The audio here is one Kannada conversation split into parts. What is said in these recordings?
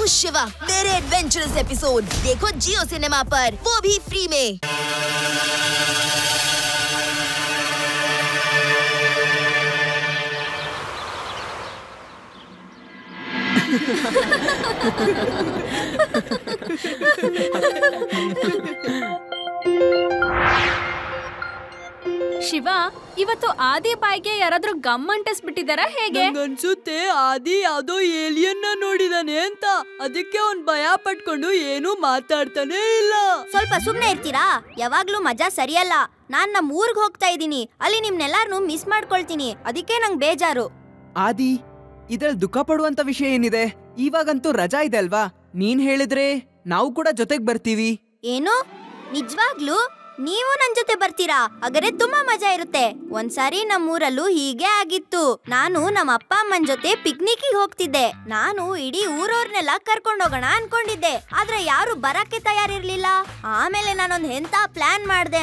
शिवा मेरे एडवेंचरस एपिसोड देखो जियो सिनेमा पर, वो भी फ्री में। ಶಿವ, ಇವತ್ತು ಆದಿ ಬಾಯಿಗೆ ಯಾರಾದ್ರೂ ಗಮ್ ಅಂಟಿಸ್ಬಿಟ್ಟಿದಾರ ಹೇಗೆ? ಅನ್ಸುತ್ತೆ ಆದಿ ಯಾವ್ದೋ ಏಲಿಯನ್ನ ನೋಡಿದಾನೆ ಅಂತ, ಅದಕ್ಕೆ ಅವ್ನ್ ಭಯ ಪಟ್ಕೊಂಡು ಏನು ಮಾತಾಡ್ತಾನೆ ಇಲ್ಲ. ಸ್ವಲ್ಪ ಸುಮ್ನೆ ಇರ್ತೀರಾ? ಯಾವಾಗ್ಲೂ ಮಜಾ ಸರಿಯಲ್ಲ. ನಾನ್ ನಮ್ ಊರ್ಗ್ ಹೋಗ್ತಾ ಇದೀನಿ, ಅಲ್ಲಿ ನಿಮ್ನೆಲ್ಲಾರ್ನು ಮಿಸ್ ಮಾಡ್ಕೊಳ್ತೀನಿ, ಅದಕ್ಕೆ ನಂಗ್ ಬೇಜಾರು. ಆದಿ, ಇದ್ರಲ್ಲಿ ದುಃಖ ಪಡುವಂತ ವಿಷಯ ಏನಿದೆ? ಇವಾಗಂತೂ ರಜಾ ಇದೆ ಅಲ್ವಾ? ನೀನ್ ಹೇಳಿದ್ರೆ ನಾವು ಕೂಡ ಜೊತೆಗ್ ಬರ್ತೀವಿ. ಏನು? ನಿಜವಾಗ್ಲೂ ನೀವು ನನ್ ಜೊತೆ ಬರ್ತೀರಾ? ಹಾಗಾದ್ರೆ ತುಂಬಾ ಮಜಾ ಇರುತ್ತೆ. ಒಂದ್ಸಾರಿ ನಮ್ಮೂರಲ್ಲೂ ಹೀಗೆ ಆಗಿತ್ತು. ನಾನು ನಮ್ಮ ಅಪ್ಪ ಅಮ್ಮನ್ ಜೊತೆ ಪಿಕ್ನಿಕ್ಗೆ ಹೋಗ್ತಿದ್ದೆ. ನಾನು ಇಡೀ ಊರವ್ರನ್ನೆಲ್ಲ ಕರ್ಕೊಂಡೋಗೋಣ ಅನ್ಕೊಂಡಿದ್ದೆ, ಆದ್ರೆ ಯಾರು ಬರಕ್ಕೆ ತಯಾರಿರ್ಲಿಲ್ಲ. ಆಮೇಲೆ ನಾನೊಂದ್ ಎಂತ ಪ್ಲಾನ್ ಮಾಡ್ದೆ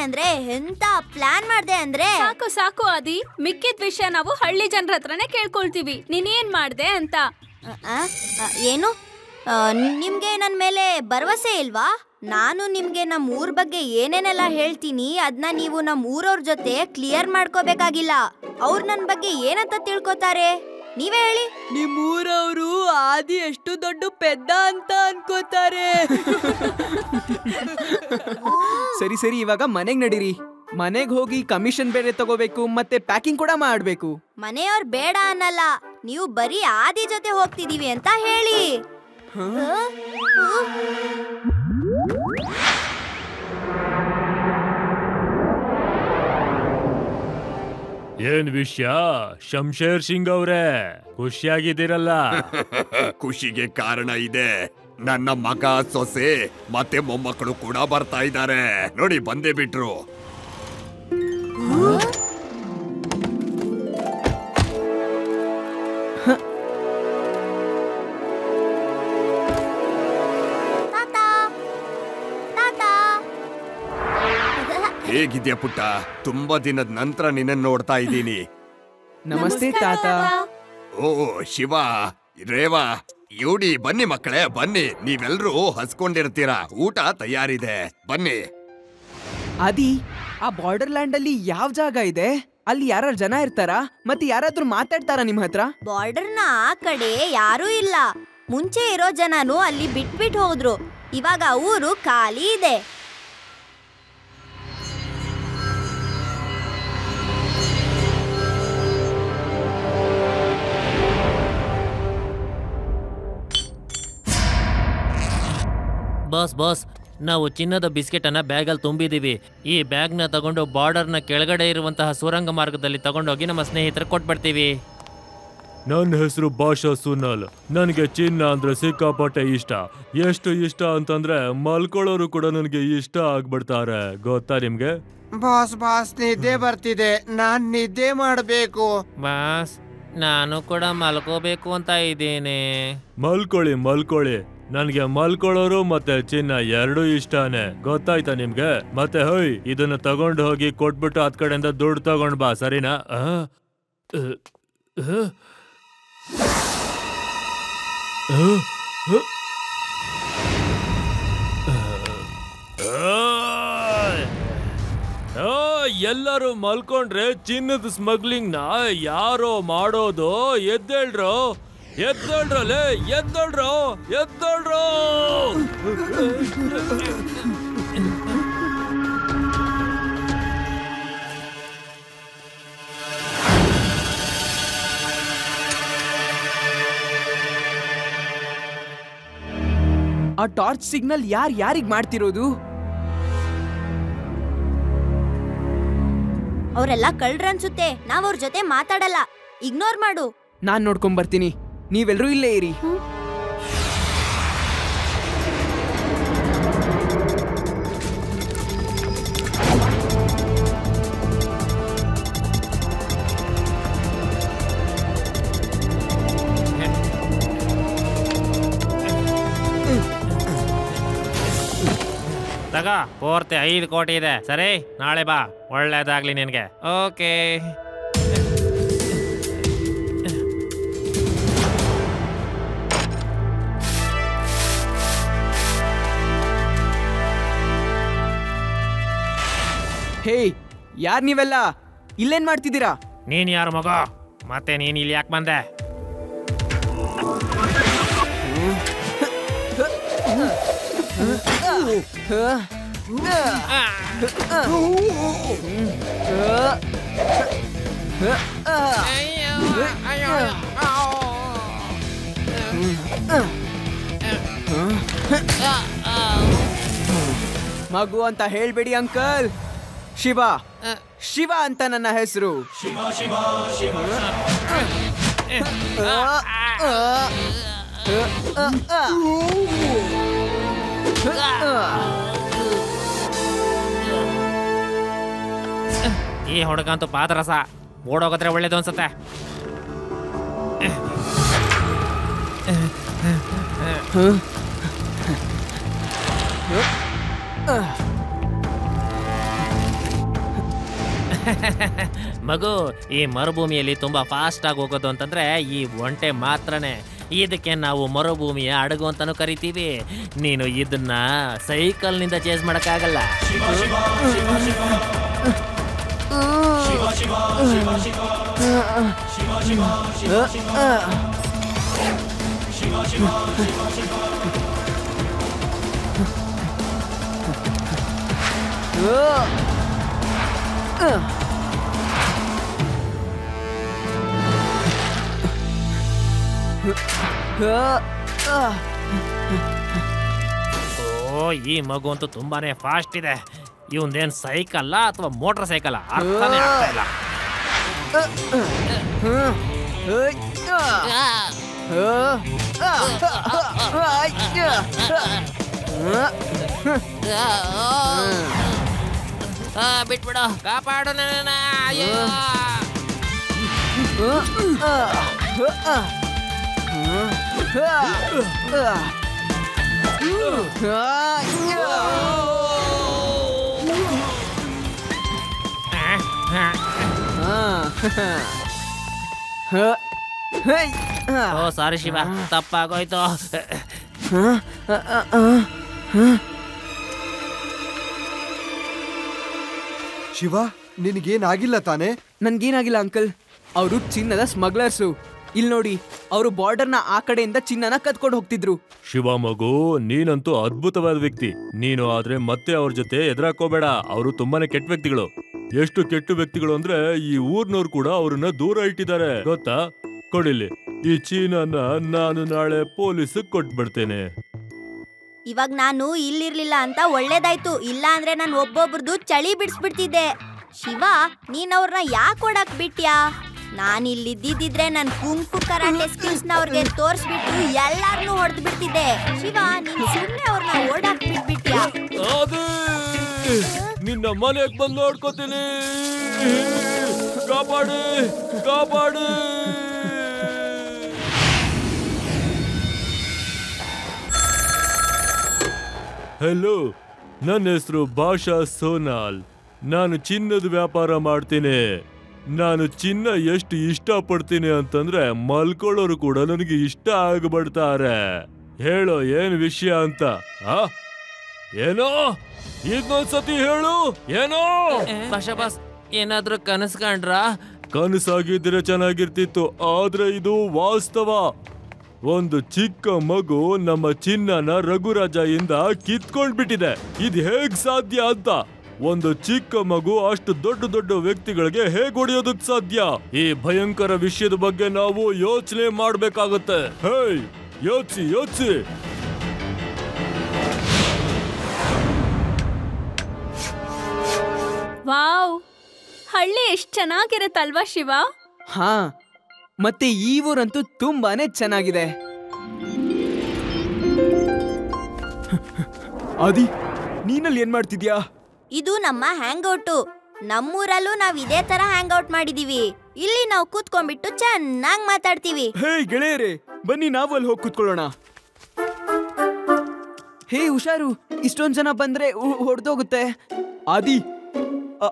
ಅಂದ್ರೆ ಸಾಕು ಸಾಕು ಆದಿ, ಮಿಕ್ಕಿದ ವಿಷಯ ನಾವು ಹಳ್ಳಿ ಜನರ ಹತ್ರನೇ ಕೇಳ್ಕೊಳ್ತೀವಿ. ನೀನೇನ್ ಮಾಡ್ದೆ ಅಂತ. ಏನು? ನಿಮ್ಗೆ ನನ್ ಮೇಲೆ ಭರವಸೆ ಇಲ್ವಾ? ನಾನು ನಿಮ್ಗೆ ನಮ್ಮ ಊರ್ ಬಗ್ಗೆ ಏನೇನೆಲ್ಲ ಹೇಳ್ತೀನಿ ಅದನ್ನ ನೀವು ನಮ್ಮ ಊರವ್ರ ಜೊತೆ ಕ್ಲಿಯರ್ ಮಾಡ್ಕೋಬೇಕಾಗಿಲ್ಲ. ಅವ್ರು ನನ್ ಬಗ್ಗೆ ಏನಂತ ತಿಳ್ಕೊತಾರೆ ನೀವೇ ಹೇಳಿ. ನಿಮ್ಮೂರವರು ಆದಿ ಎಷ್ಟು ದೊಡ್ಡ ಪೆದ್ದ ಅಂತ ಅನ್ಕೋತಾರೆ. ಸರಿ ಸರಿ, ಇವಾಗ ಮನೆಗ್ ನಡೀರಿ. ಮನೆಗ್ ಹೋಗಿ ಕಮಿಷನ್ ಬೇರೆ ತಗೋಬೇಕು, ಮತ್ತೆ ಪ್ಯಾಕಿಂಗ್ ಕೂಡ ಮಾಡ್ಬೇಕು. ಮನೆಯವ್ರು ಬೇಡ ಅನ್ನಲ್ಲ, ನೀವು ಬರೀ ಆದಿ ಜೊತೆ ಹೋಗ್ತಿದೀವಿ ಅಂತ ಹೇಳಿ. ಏನ್ ವಿಷಯ ಶಂಶೇರ್ ಸಿಂಗ್ ಅವ್ರೆ, ಖುಷಿಯಾಗಿದ್ದೀರಲ್ಲ? ಖುಷಿಗೆ ಕಾರಣ ಇದೆ. ನನ್ನ ಮಗ, ಸೊಸೆ ಮತ್ತೆ ಮೊಮ್ಮಕ್ಕಳು ಕೂಡ ಬರ್ತಾ ಇದ್ದಾರೆ ನೋಡಿ, ಬಂದೇ ಬಿಟ್ರು. ಹೇಗಿದ್ಯಾ ಪುಟ್ಟ? ತುಂಬಾ ದಿನದ ನಂತರ ನಿನ್ನ ನೋಡ್ತಾ ಇದ್ದೀನಿ. ನಮಸ್ತೆ ತಾತ. ಓ ಶಿವ, ರೇವಾ, ಯೂಡಿ, ಬನ್ನಿ ಮಕ್ಕಳೇ ಬನ್ನಿ. ನೀವೆಲ್ರೂ ಹಸ್ಕೊಂಡಿರ್ತೀರಾ, ಊಟ ತಯಾರಿದೆ, ಬನ್ನಿ. ಆದಿ, ಆ ಬಾರ್ಡರ್ ಲ್ಯಾಂಡ್ ಅಲ್ಲಿ ಯಾವ ಜಾಗ ಇದೆ? ಅಲ್ಲಿ ಯಾರು ಜನ ಇರ್ತಾರಾ? ಮತ್ತೆ ಯಾರಾದ್ರೂ ಮಾತಾಡ್ತಾರಾ ನಿಮ್ ಹತ್ರ? ಬಾರ್ಡರ್ನ ಆ ಕಡೆ ಯಾರೂ ಇಲ್ಲ. ಮುಂಚೆ ಇರೋ ಜನನು ಅಲ್ಲಿ ಬಿಟ್ಬಿಟ್ಟು ಹೋದ್ರು. ಇವಾಗ ಊರು ಖಾಲಿ ಇದೆ. ಬಾಸ್ ಬಾಸ್, ನಾವು ಚಿನ್ನದ ಬಿಸ್ಕೆಟ್ ಅನ್ನ ಬ್ಯಾಗಲ್ಲಿ ತುಂಬಿದೀವಿ. ಈ ಬ್ಯಾಗ್ನ ತಗೊಂಡು ಬಾರ್ಡರ್ನ ಕೆಳಗಡೆ ಇರುವಂತಹ ಸುರಂಗ ಮಾರ್ಗದಲ್ಲಿ ತಗೊಂಡೋಗಿ ನಮ್ಮ ಸ್ನೇಹಿತರು ಕೊಟ್ಬಿಡ್ತೀವಿ. ನನ್ನ ಹೆಸರು ಭಾಷಾ ಸುನಲ್. ನನಗೆ ಚಿನ್ನ ಅಂದ್ರೆ ಸಿಕ್ಕಾಪಟ್ಟೆ ಇಷ್ಟ. ಎಷ್ಟು ಇಷ್ಟ ಅಂತಂದ್ರೆ ಮಲ್ಕೊಳ್ಳೋರು ಕೂಡ ನನಗೆ ಇಷ್ಟ ಆಗ್ಬಿಡ್ತಾರೆ, ಗೊತ್ತಾ ನಿಮ್ಗೆ? ಬಾಸ್ ನಿದ್ದೆ ಬರ್ತಿದೆ, ನಾನ್ ನಿದ್ದೆ ಮಾಡ್ಬೇಕು. ಬಾಸ್, ನಾನು ಕೂಡ ಮಲ್ಕೋಬೇಕು ಅಂತ ಇದ್ದೀನಿ. ಮಲ್ಕೊಳ್ಳಿ. ನನ್ಗೆ ಮಲ್ಕೊಳ್ಳೋರು ಮತ್ತೆ ಚಿನ್ನ ಎರಡೂ ಇಷ್ಟಾನೆ, ಗೊತ್ತಾಯ್ತಾ ನಿಮ್ಗೆ? ಮತ್ತೆ ಹೋಯ್, ಇದನ್ನ ತಗೊಂಡು ಹೋಗಿ ಕೊಟ್ಬಿಟ್ಟು ಹತ್ ಕಡೆಯಿಂದ ದುಡ್ಡು ತಗೊಂಡ್ ಬಾ, ಸರಿನಾ? ಎಲ್ಲರೂ ಮಲ್ಕೊಂಡ್ರೆ ಚಿನ್ನದ ಸ್ಮಗ್ಲಿಂಗ್ ನ ಯಾರೋ ಮಾಡೋದು? ಎದ್ದೇಳ್ರೋ ಎದ್ದೇಳ್ರೋ. ಆ ಟಾರ್ಚ್ ಸಿಗ್ನಲ್ ಯಾರಿಗ್ ಮಾಡ್ತಿರೋದು? ಅವರೆಲ್ಲ ಕಳ್ರನ್ಸುತ್ತೆ. ನಾವ್ ಅವ್ರ ಜೊತೆ ಮಾತಾಡಲ್ಲ, ಇಗ್ನೋರ್ ಮಾಡು. ನಾನ್ ನೋಡ್ಕೊಂಡ್ ಬರ್ತೀನಿ, ನೀವೆಲ್ರೂ ಇಲ್ಲೇ ಇರಿ. ತಗ, ಪೂರ್ತಿ 5 ಕೋಟಿ ಇದೆ. ಸರಿ, ನಾಳೆ ಬಾ, ಒಳ್ಳೇದಾಗ್ಲಿ ನಿನ್ಗೆ. ಓಕೆ. ಹೇ, ಯಾರ್ ನೀವೆಲ್ಲ? ಇಲ್ಲೇನ್ ಮಾಡ್ತಿದ್ದೀರಾ? ನೀನ್ ಯಾರು ಮಗ? ಮತ್ತೆ ನೀನ್ ಇಲ್ಲಿ ಯಾಕೆ ಬಂದೆ? ಮಗು ಅಂತ ಹೇಳ್ಬೇಡಿ ಅಂಕಲ್. ಶಿವ ಶಿವ ಅಂತ ನನ್ನ ಹೆಸರು. ಈ ಹುಡುಗ ಅಂತೂ ಪಾದರಸ. ಓಡೋಗದ್ರೆ ಒಳ್ಳೇದು ಅನ್ಸತ್ತೆ. ಮಗು, ಈ ಮರುಭೂಮಿಯಲ್ಲಿ ತುಂಬಾ ಫಾಸ್ಟ್ ಆಗಿ ಹೋಗೋದು ಅಂತಂದ್ರೆ ಈ ಒಂಟೆ ಮಾತ್ರನೇ. ಇದಕ್ಕೆ ನಾವು ಮರುಭೂಮಿಯ ಹಡಗು ಅಂತಾನು ಕರಿತೀವಿ. ನೀನು ಇದನ್ನ ಸೈಕಲ್ ನಿಂದ ಚೇಸ್ ಮಾಡಕ್ಕಾಗಲ್ಲ. ಓ, ಈ ಮಗು ಅಂತೂ ತುಂಬಾನೇ ಫಾಸ್ಟ್ ಇದೆ. ಇವಂದೇನ್ ಸೈಕಲ್ಲ ಅಥವಾ ಮೋಟರ್ ಸೈಕಲ್ ಅರ್ಥನೇ ಆಗ್ತಾ ಇಲ್ಲ. ಬಿಟ್ಬಿಡು, ಕಾಪಾಡು ನನ್ನ. ಅಯ್ಯೋ, ಓ ಸಾರಿ ಶಿವ, ತಪ್ಪಾಗೋಯ್ತು. ಶಿವ, ನಿನಗೇನಾಗಿಲ್ಲ ತಾನೆ? ನನ್ಗೇನಾಗಿಲ್ಲ ಅಂಕಲ್. ಅವರು ಚಿನ್ನದ ಸ್ಮಗ್ಲರ್ಸು. ಇಲ್ಲಿ ನೋಡಿ, ಅವರು ಬಾರ್ಡರ್ನ ಆ ಕಡೆಯಿಂದ ಚಿನ್ನನ ಕದ್ಕೊಂಡು ಹೋಗ್ತಿದ್ರು. ಶಿವ ಮಗು, ನೀನಂತೂ ಅದ್ಭುತವಾದ ವ್ಯಕ್ತಿ. ನೀನು ಆದ್ರೆ ಮತ್ತೆ ಅವ್ರ ಜೊತೆ ಎದುರಾಕೋಬೇಡ. ಅವರು ತುಂಬಾನೇ ಕೆಟ್ಟ ವ್ಯಕ್ತಿಗಳು. ಎಷ್ಟು ಕೆಟ್ಟ ವ್ಯಕ್ತಿಗಳು ಅಂದ್ರೆ ಈ ಊರ್ನವ್ರು ಕೂಡ ಅವ್ರನ್ನ ದೂರ ಇಟ್ಟಿದ್ದಾರೆ, ಗೊತ್ತಾ? ಕೊಡಿಲಿ, ಈ ಚೀನಾನ ನಾನು ನಾಳೆ ಪೊಲೀಸ್ ಕೊಟ್ಬಿಡ್ತೇನೆ. ಇವಾಗ ನಾನು ಇಲ್ಲಿರ್ಲಿಲ್ಲ ಅಂತ ಒಳ್ಳೇದಾಯ್ತು. ಇಲ್ಲ ಅಂದ್ರೆ ನಾನು ಒಬ್ಬೊಬ್ರದ್ದು ಚಳಿ ಬಿಡಿಸ್ಬಿಡ್ತಿದ್ದೆ. ಶಿವ, ನೀನ್ ಅವ್ರನ್ನ ಯಾಕೆ ಓಡಾಕ್ ಬಿಟ್ಯಾ? ನಾನು ಇಲ್ಲಿದ್ದಿದ್ರೆ ನನ್ನ ಕುಂಫು ಕರಾಟೆ ಸ್ಕಿಲ್ಸ್ ನ ಅವ್ರಿಗೆ ತೋರಿಸ್ಬಿಟ್ಟು ಎಲ್ಲಾರನ್ನೂ ಹೊಡೆದು ಬಿಡ್ತಿದ್ದೆ. ಶಿವ, ನೀನ್ ಸುಮ್ಮನೆ ಅವ್ರನ್ನ ಓಡಾಕ್ ಬಿಟ್ಬಿಟ್ಯಾ? ನಿನ್ನ ಮನೆಗೆ ಬಂದು ನೋಡ್ಕೋತೀನಿ. ಕಾಪಾಡಿ, ಕಾಪಾಡಿ. ಹೆಲೋ, ನನ್ನ ಹೆಸರು ಭಾಷಾ ಸೋನಾಲ್. ನಾನು ಚಿನ್ನದ ವ್ಯಾಪಾರ ಮಾಡ್ತೀನಿ. ನಾನು ಚಿನ್ನ ಎಷ್ಟು ಇಷ್ಟಪಡ್ತೀನಿ ಅಂತಂದ್ರೆ ಮಲ್ಕೊಳ್ಳೋರು ಕೂಡ ನನಗೆ ಇಷ್ಟ ಆಗ್ಬಿಡ್ತಾರೆ. ಹೇಳೋ, ಏನ್ ವಿಷಯ ಅಂತ? ಏನೋ ಇದೊಂದ್ಸತಿ ಹೇಳು. ಏನೋ ಬಾಸ್, ಏನಾದ್ರೂ ಕನಸು ಕಂಡ್ರಾ? ಕನಸಾಗಿದ್ರೆ ಚೆನ್ನಾಗಿರ್ತಿತ್ತು, ಆದ್ರೆ ಇದು ವಾಸ್ತವ. ಒಂದು ಚಿಕ್ಕ ಮಗು ನಮ್ಮ ಚಿನ್ನನ ರಘುರಾಜ ಇಂದ ಕಿತ್ಕೊಂಡ್ಬಿಟ್ಟಿದೆ. ಇದು ಹೇಗ್ ಸಾಧ್ಯ ಅಂತ. ಒಂದು ಚಿಕ್ಕ ಮಗು ಅಷ್ಟು ದೊಡ್ಡ ದೊಡ್ಡ ವ್ಯಕ್ತಿಗಳಿಗೆ ಹೇಗ್ ಹೊಡೆಯೋದಕ್ ಸಾಧ್ಯ? ಈ ಭಯಂಕರ ವಿಷಯದ ಬಗ್ಗೆ ನಾವು ಯೋಚನೆ ಮಾಡ್ಬೇಕಾಗತ್ತೆ. ಹೇಯ್, ಯೋಚಿಸಿ ಯೋಚಿಸಿ. ವಾವ್, ಹಳ್ಳಿ ಎಷ್ಟ್ ಚೆನ್ನಾಗಿರತ್ತಲ್ವಾ ಶಿವ? ಹಾ, ಮತ್ತೆ ಈ ಊರಂತೂ ತುಂಬಾನೇ ಚೆನ್ನಾಗಿದೆ. ಆದಿ, ನೀನಲ್ಲಿ ಏನ್ ಮಾಡ್ತಿದ್ಯಾ? ಇದು ನಮ್ಮ ಹ್ಯಾಂಗ್ಔಟು. ನಮ್ಮೂರಲ್ಲೂ ನಾವ್ ಇದೇ ತರ ಹ್ಯಾಂಗ್ಔಟ್ ಮಾಡಿದೀವಿ. ಇಲ್ಲಿ ನಾವು ಕೂತ್ಕೊಂಡ್ಬಿಟ್ಟು ಚೆನ್ನಾಗ್ ಮಾತಾಡ್ತೀವಿ. ಹೇ ಗೆಳೆಯರೇ, ಬನ್ನಿ ನಾವು ಅಲ್ಲಿ ಹೋಗಿ ಕೂತ್ಕೊಳ್ಳೋಣ. ಹೇ ಹುಷಾರು, ಇಷ್ಟೊಂದ್ ಜನ ಬಂದ್ರೆ ಹೊಡೆದೋಗುತ್ತೆ. ಆದಿ,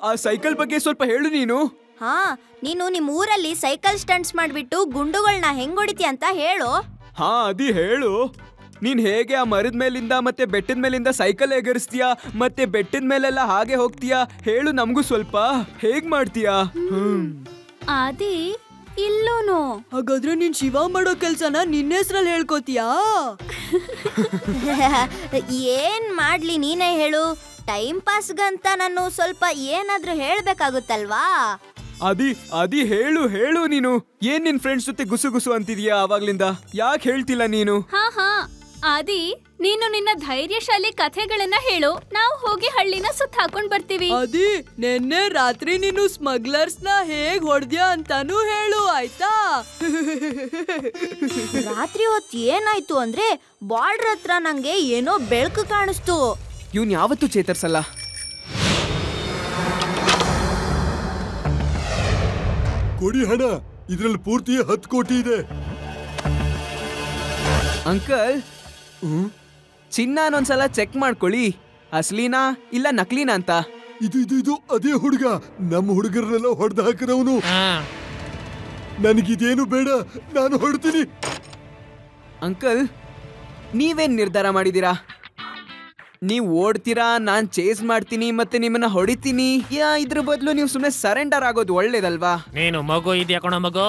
ಆ ಸೈಕಲ್ ಬಗ್ಗೆ ಸ್ವಲ್ಪ ಹೇಳು ನೀನು. ಹಾ, ನೀನು ನಿಮ್ ಊರಲ್ಲಿ ಸೈಕಲ್ ಸ್ಟಂಟ್ಸ್ ಮಾಡ್ಬಿಟ್ಟು ಗುಂಡುಗಳನ್ನ ಹೆಂಗ್ ಹೊಡಿತೀಯ ಅಂತ ಹೇಳು. ಹಾ, ಅದಿ ಹೇಳು. ನೀನ್ ಹೇಗೆ ಆ ಮರದ ಮೇಲಿಂದ ಮತ್ತೆ ಬೆಟ್ಟದ ಮೇಲಿಂದ ಸೈಕಲ್ ಎಗರಿಸ್ತೀಯಾ ಮತ್ತೆ ಬೆಟ್ಟದ ಮೇಲೆಲ್ಲ ಹಾಗೆ ಹೋಗ್ತೀಯಾ ಹೇಳು ನಮಗೂ ಸ್ವಲ್ಪ ಹೇಗ್ ಮಾಡ್ತೀಯಾ? ಆದಿ ಇಲ್ಲೂನು. ಹಾಗಾದ್ರೆ ನೀನ್ ಶಿವ ಮಾಡೋ ಕೆಲ್ಸನ ನಿನ್ನ ಹೆಸ್ರಲ್ಲಿ ಹೇಳ್ಕೋತೀಯಾ? ಏನ್ ಮಾಡ್ಲಿ ನೀನೇ ಹೇಳು. ಟೈಮ್ ಪಾಸ್ಗಂತ ನಾನು ಸ್ವಲ್ಪ ಏನಾದ್ರೂ ಹೇಳ್ಬೇಕಾಗುತ್ತಲ್ವಾ? ಅದಿ ಹೇಳು ನೀನು. ಏನ್ ನಿನ್ ಫ್ರೆಂಡ್ಸ್ ಜೊತೆ ಗುಸು ಗುಸು ಅಂತಿದ್ಯಾ ಅವಾಗ್ಲಿಂದ? ಯಾಕೆ ಹೇಳ್ತಿಲ್ಲ ನೀನು? ಹಾ ಆದಿ, ನೀನು ನಿನ್ನ ಧೈರ್ಯಶಾಲಿ ಕಥೆಗಳನ್ನ ಹೇಳು, ನಾವು ಹೋಗಿ ಹಳ್ಳಿನ ಸುತ್ತ ಹಾಕೊಂಡ್ ಬರ್ತೀವಿ. ಅದಿ, ನಿನ್ನೆ ರಾತ್ರಿ ನೀನು ಸ್ಮಗ್ಲರ್ಸ್ ನ ಹೇಗ್ ಹೊಡೆದ್ಯಾ ಅಂತಾನು ಹೇಳು, ಆಯ್ತಾ? ರಾತ್ರಿ ಹೊತ್ತು ಏನಾಯ್ತು ಅಂದ್ರೆ ಬಾರ್ಡರ್ ಹತ್ರ ನಂಗೆ ಏನೋ ಬೆಳಕು ಕಾಣಿಸ್ತು. ಇವ್ನ್ ಯಾವತ್ತೂ ಚೇತರ್ಸಲ್ಲ. ಕೊಡಿ ಹಣ, ಇದ್ರಲ್ಲಿ ಪೂರ್ತಿ 10 ಕೋಟಿ ಇದೆ. ಅಂಕಲ್, ಚಿನ್ನನೊಂದ್ಸಲ ಚೆಕ್ ಮಾಡ್ಕೊಳ್ಳಿ, ಅಸ್ಲಿನಾ ಇಲ್ಲ ನಕಲಿನಾ ಅಂತ. ಇದು ಅದೇ ಹುಡುಗ, ನಮ್ಮ ಹುಡುಗರನ್ನೆಲ್ಲ ಹೊಡೆದು ಹಾಕಿದವನು. ನನಗಿದೇನು ಬೇಡ, ನಾನು ಹೊಡ್ತೀನಿ. ಅಂಕಲ್, ನೀವೇನ್ ನಿರ್ಧಾರ ಮಾಡಿದೀರಾ? ನೀವ್ ಓಡ್ತೀರಾ, ನಾನ್ ಚೇಸ್ ಮಾಡ್ತೀನಿ ಮತ್ತೆ ನಿಮ್ಮನ್ನ ಹೊಡಿತೀನಿ, ಇದ್ರ ಬದಲು ನೀವು ಸುಮ್ಮನೆ ಸರೆಂಡರ್ ಆಗೋದು ಒಳ್ಳೇದಲ್ವಾ? ನೀನು ಮಗು ಇದೆಯಾ ಕಣೋ ಮಗು,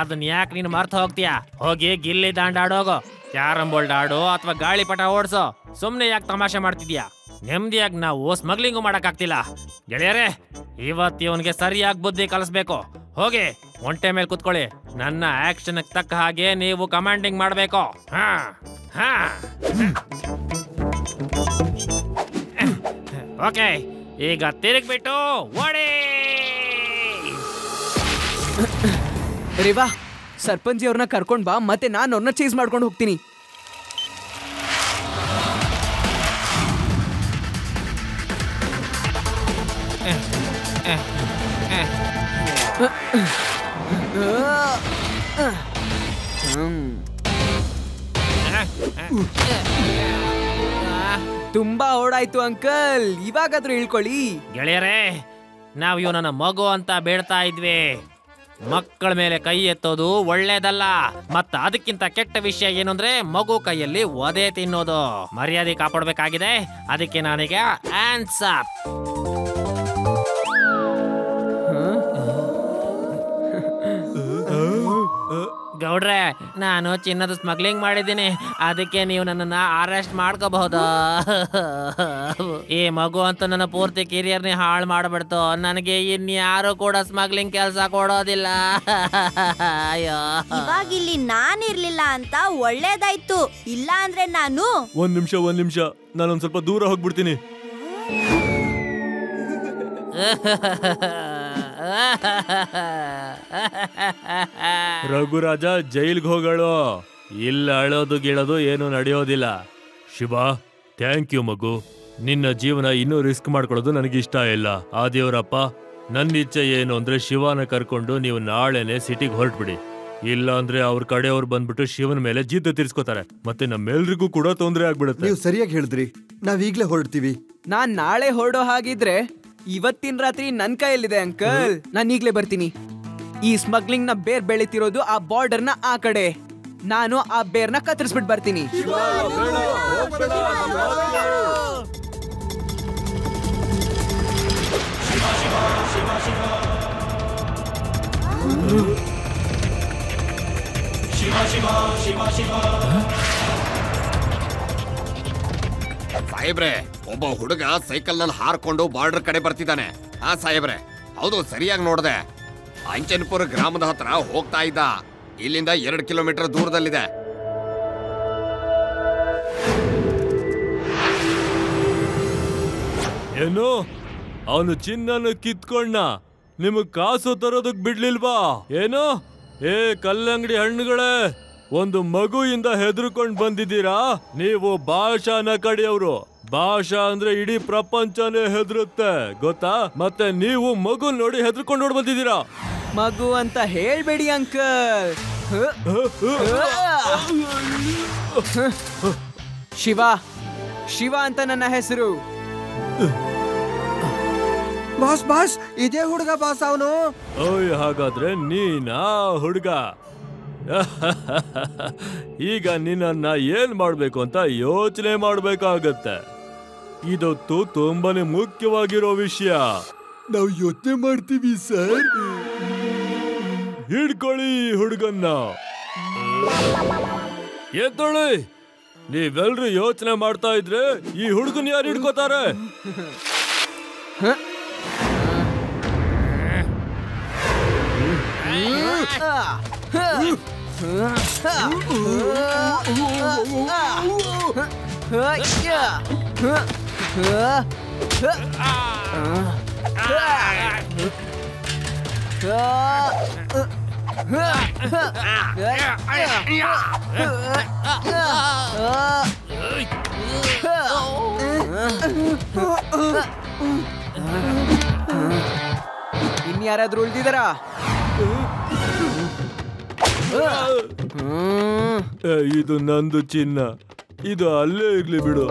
ಅದನ್ನ ಯಾಕೆ ನೀನು ಮರ್ತು ಹೋಗ್ತೀಯಾ? ಹೋಗಿ ಗಿಲ್ಲಿ ದಾಂಡ ಆಡೋಗೋ, ಕ್ಯಾರಂ ಬೋರ್ಡ್ ಆಡು ಅಥವಾ ಗಾಳಿಪಟ ಓಡ್ಸೋ. ಸುಮ್ನೆ ಯಾಕೆ ತಮಾಷೆ ಮಾಡ್ತಿದ್ಯಾ? ನೆಮ್ಮದಿಯಾಗಿ ನಾವು ಸ್ಮಗ್ಲಿಂಗು ಮಾಡಕ್ಕಾಗ್ತಿಲ್ಲ. ಗೆಳೆಯರೇ, ಇವತ್ತು ಇವನ್ಗೆ ಸರಿಯಾಗಿ ಬುದ್ಧಿ ಕಲಿಸ್ಬೇಕು. ಹೋಗಿ ಒಂಟೆ ಮೇಲೆ ಕುತ್ಕೊಳ್ಳಿ, ನನ್ನ ಆಕ್ಷನ್ ತಕ್ಕ ಹಾಗೆ ನೀವು ಕಮಾಂಡಿಂಗ್ ಮಾಡ್ಬೇಕು. ಓಕೆ, ಈಗ ತಿರುಗ್ಬಿಟ್ಟು ಓಡಿ. ರೇವಾ, ಸರ್ಪಂಚಿ ಅವ್ರನ್ನ ಕರ್ಕೊಂಡ್ ಬಾ, ಮತ್ತೆ ನಾನು ಅವ್ರನ್ನ ಚೇಸ್ ಮಾಡ್ಕೊಂಡು ಹೋಗ್ತೀನಿ. ತುಂಬಾ ಓಡಾಯ್ತು ಅಂಕಲ್, ಇವಾಗಾದ್ರೂ ಹೇಳ್ಕೊಳ್ಳಿ. ಗೆಳೆಯರೇ, ನಾವ್ ಇವನನ್ನ ಮಗು ಅಂತ ಬೇಡ್ತಾ ಇದ್ವಿ. ಮಕ್ಕಳ ಮೇಲೆ ಕೈ ಎತ್ತೋದು ಒಳ್ಳೇದಲ್ಲ. ಮತ್ತ ಅದಕ್ಕಿಂತ ಕೆಟ್ಟ ವಿಷಯ ಏನು ಅಂದ್ರೆ ಮಗು ಕೈಯಲ್ಲಿ ಒದೆ ತಿನ್ನೋದು. ಮರ್ಯಾದೆ ಕಾಪಾಡಬೇಕಾಗಿದೆ. ಅದಕ್ಕೆ ನಾನೀಗ ಆನ್ಸರ್. ಗೌಡ್ರೆ, ನಾನು ಚಿನ್ನದ ಸ್ಮಗ್ಲಿಂಗ್ ಮಾಡಿದ್ದೀನಿ, ಅದಕ್ಕೆ ನೀವು ನನ್ನನ್ನ ಅರೆಸ್ಟ್ ಮಾಡ್ಕೋಬಹುದು. ಈ ಮಗು ಅಂತ ನನ್ನ ಪೂರ್ತಿ ಕೆರಿಯರ್ನೇ ಹಾಳು ಮಾಡ್ಬಿಡ್ತು. ನನಗೆ ಇನ್ಯಾರು ಕೂಡ ಸ್ಮಗ್ಲಿಂಗ್ ಕೆಲಸ ಕೊಡೋದಿಲ್ಲ. ಅಯ್ಯೋ, ಇವಾಗಿಲ್ಲಿ ನಾನಿರ್ಲಿಲ್ಲ ಅಂತ ಒಳ್ಳೇದಾಯ್ತು. ಇಲ್ಲ ಅಂದ್ರೆ ನಾನು ಒಂದ್ ನಿಮಿಷ ನಾನೊಂದ್ ಸ್ವಲ್ಪ ದೂರ ಹೋಗ್ಬಿಡ್ತೀನಿ. ರಘುರಾಜ ಜೈಲ್ಗೆ ಹೋಗಳು. ಇಲ್ಲ ಅಳೋದು ಗಿಳೋದು ಏನು ನಡೆಯೋದಿಲ್ಲ. ಶಿವ, ಥ್ಯಾಂಕ್ ಯು ಮಗು. ನಿನ್ನ ಜೀವನ ಇನ್ನೂ ರಿಸ್ಕ್ ಮಾಡ್ಕೊಳ್ಳೋದು ನನಗೆ ಇಷ್ಟ ಇಲ್ಲ. ಆ ದೇವರಪ್ಪ, ನನ್ನ ಇಚ್ಛೆ ಏನು ಅಂದ್ರೆ ಶಿವನ ಕರ್ಕೊಂಡು ನೀವು ನಾಳೆನೆ ಸಿಟಿಗೆ ಹೊರಟ್ಬಿಡಿ. ಇಲ್ಲ ಅಂದ್ರೆ ಅವ್ರ ಕಡೆಯವ್ರು ಬಂದ್ಬಿಟ್ಟು ಶಿವನ ಮೇಲೆ ಜಿದ್ದು ತೀರ್ಸ್ಕೊತಾರೆ, ಮತ್ತೆ ನಮ್ಮೆಲ್ರಿಗೂ ಕೂಡ ತೊಂದರೆ ಆಗ್ಬಿಡುತ್ತೆ. ನೀವು ಸರಿಯಾಗಿ ಹೇಳಿದ್ರಿ, ನಾವೀಗ್ಲೇ ಹೊರಡ್ತೀವಿ. ನಾನ್ ನಾಳೆ ಹೊರಡೋ ಹಾಗಿದ್ರೆ ಇವತ್ತಿನ ರಾತ್ರಿ ನನ್ ಕೈಯಲ್ಲಿದೆ ಅಂಕಲ್. ನಾನು ಈಗ್ಲೇ ಬರ್ತೀನಿ. ಈ ಸ್ಮಗ್ಲಿಂಗ್ ನ ಬೇರ್ ಬೆಳಿತಿರೋದು ಆ ಬಾರ್ಡರ್ ನ ಆ ಕಡೆ. ನಾನು ಆ ಬೇರ್ನ ಕತ್ತರಿಸ್ಬಿಟ್ಟು ಬರ್ತೀನಿ. ಸಾಹೇಬ್ರೆ, ಒಬ್ಬ ಹುಡುಗ ಸೈಕಲ್ ನಲ್ಲಿ ಹಾರ್ಕೊಂಡು ಬಾರ್ಡರ್ ಕಡೆ ಬರ್ತಿದ್ದಾನೆ. ಸಾಹೇಬ್ರೆ, ಹೌದು, ಸರಿಯಾಗಿ ನೋಡ್ದೆ. ಅಂಚನ್ಪುರ ಗ್ರಾಮದ ಹತ್ರ ಹೋಗ್ತಾ ಇದ್ದ. ಇಲ್ಲಿಂದ 2 ಕಿಲೋಮೀಟರ್ ದೂರದಲ್ಲಿದೆ. ಏನು, ಅವನು ಚಿನ್ನನ ಕಿತ್ಕೊಂಡ? ನಿಮಗ್ ಕಾಸು ತರೋದಕ್ ಬಿಡ್ಲಿಲ್ವಾ? ಏನು, ಏ ಕಲ್ಲಂಗಡಿ ಹಣ್ಣುಗಳೇ, ಒಂದು ಮಗುವಿಂದ ಹೆದರ್ಕೊಂಡ್ ಬಂದಿದ್ದೀರಾ ನೀವು? ಭಾಷಾನ ಕಡಿಯವರು. ಭಾಷಾ ಅಂದ್ರೆ ಇಡೀ ಪ್ರಪಂಚನೇ ಹೆದರುತ್ತೆ, ಗೊತ್ತಾ? ಮತ್ತೆ ನೀವು ಮಗು ನೋಡಿ ಹೆದರ್ಕೊಂಡು ನೋಡಿ ಬಂದಿದ್ದೀರಾ. ಮಗು ಅಂತ ಹೇಳ್ಬೇಡಿ ಅಂಕಲ್. ಶಿವ ಅಂತ ನನ್ನ ಹೆಸರು. ಬಾಸ್ ಇದೇ ಹುಡುಗ ಬಾಸ್ ಅವನು. ಓಯ್, ಹಾಗಾದ್ರೆ ನೀನಾ ಹುಡುಗ? ಈಗ ನಿನ್ನನ್ನ ಏನ್ ಮಾಡ್ಬೇಕು ಅಂತ ಯೋಚನೆ ಮಾಡ್ಬೇಕಾಗತ್ತೆ. ಇದೊತ್ತು ತುಂಬಾನೇ ಮುಖ್ಯವಾಗಿರೋ ವಿಷಯ. ನಾವು ಯೋಚನೆ ಮಾಡ್ತೀವಿ ಸರ್. ಹಿಡ್ಕೊಳ್ಳಿ ಹುಡುಗನ್ನ. ಎದ್ದೊಳಿ. ನೀವೆಲ್ರು ಯೋಚನೆ ಮಾಡ್ತಾ ಇದ್ರೆ ಈ ಹುಡುಗನ್ ಯಾರು ಹಿಡ್ಕೋತಾರೆ? ಇನ್ಯಾರಾದ್ರೂ ಉಳಿದಿದಾರಾ? ಇದು ನಂದು ಚಿನ್ನ. ಇದು ಅಲ್ಲೇ ಇರ್ಲಿ ಬಿಡು.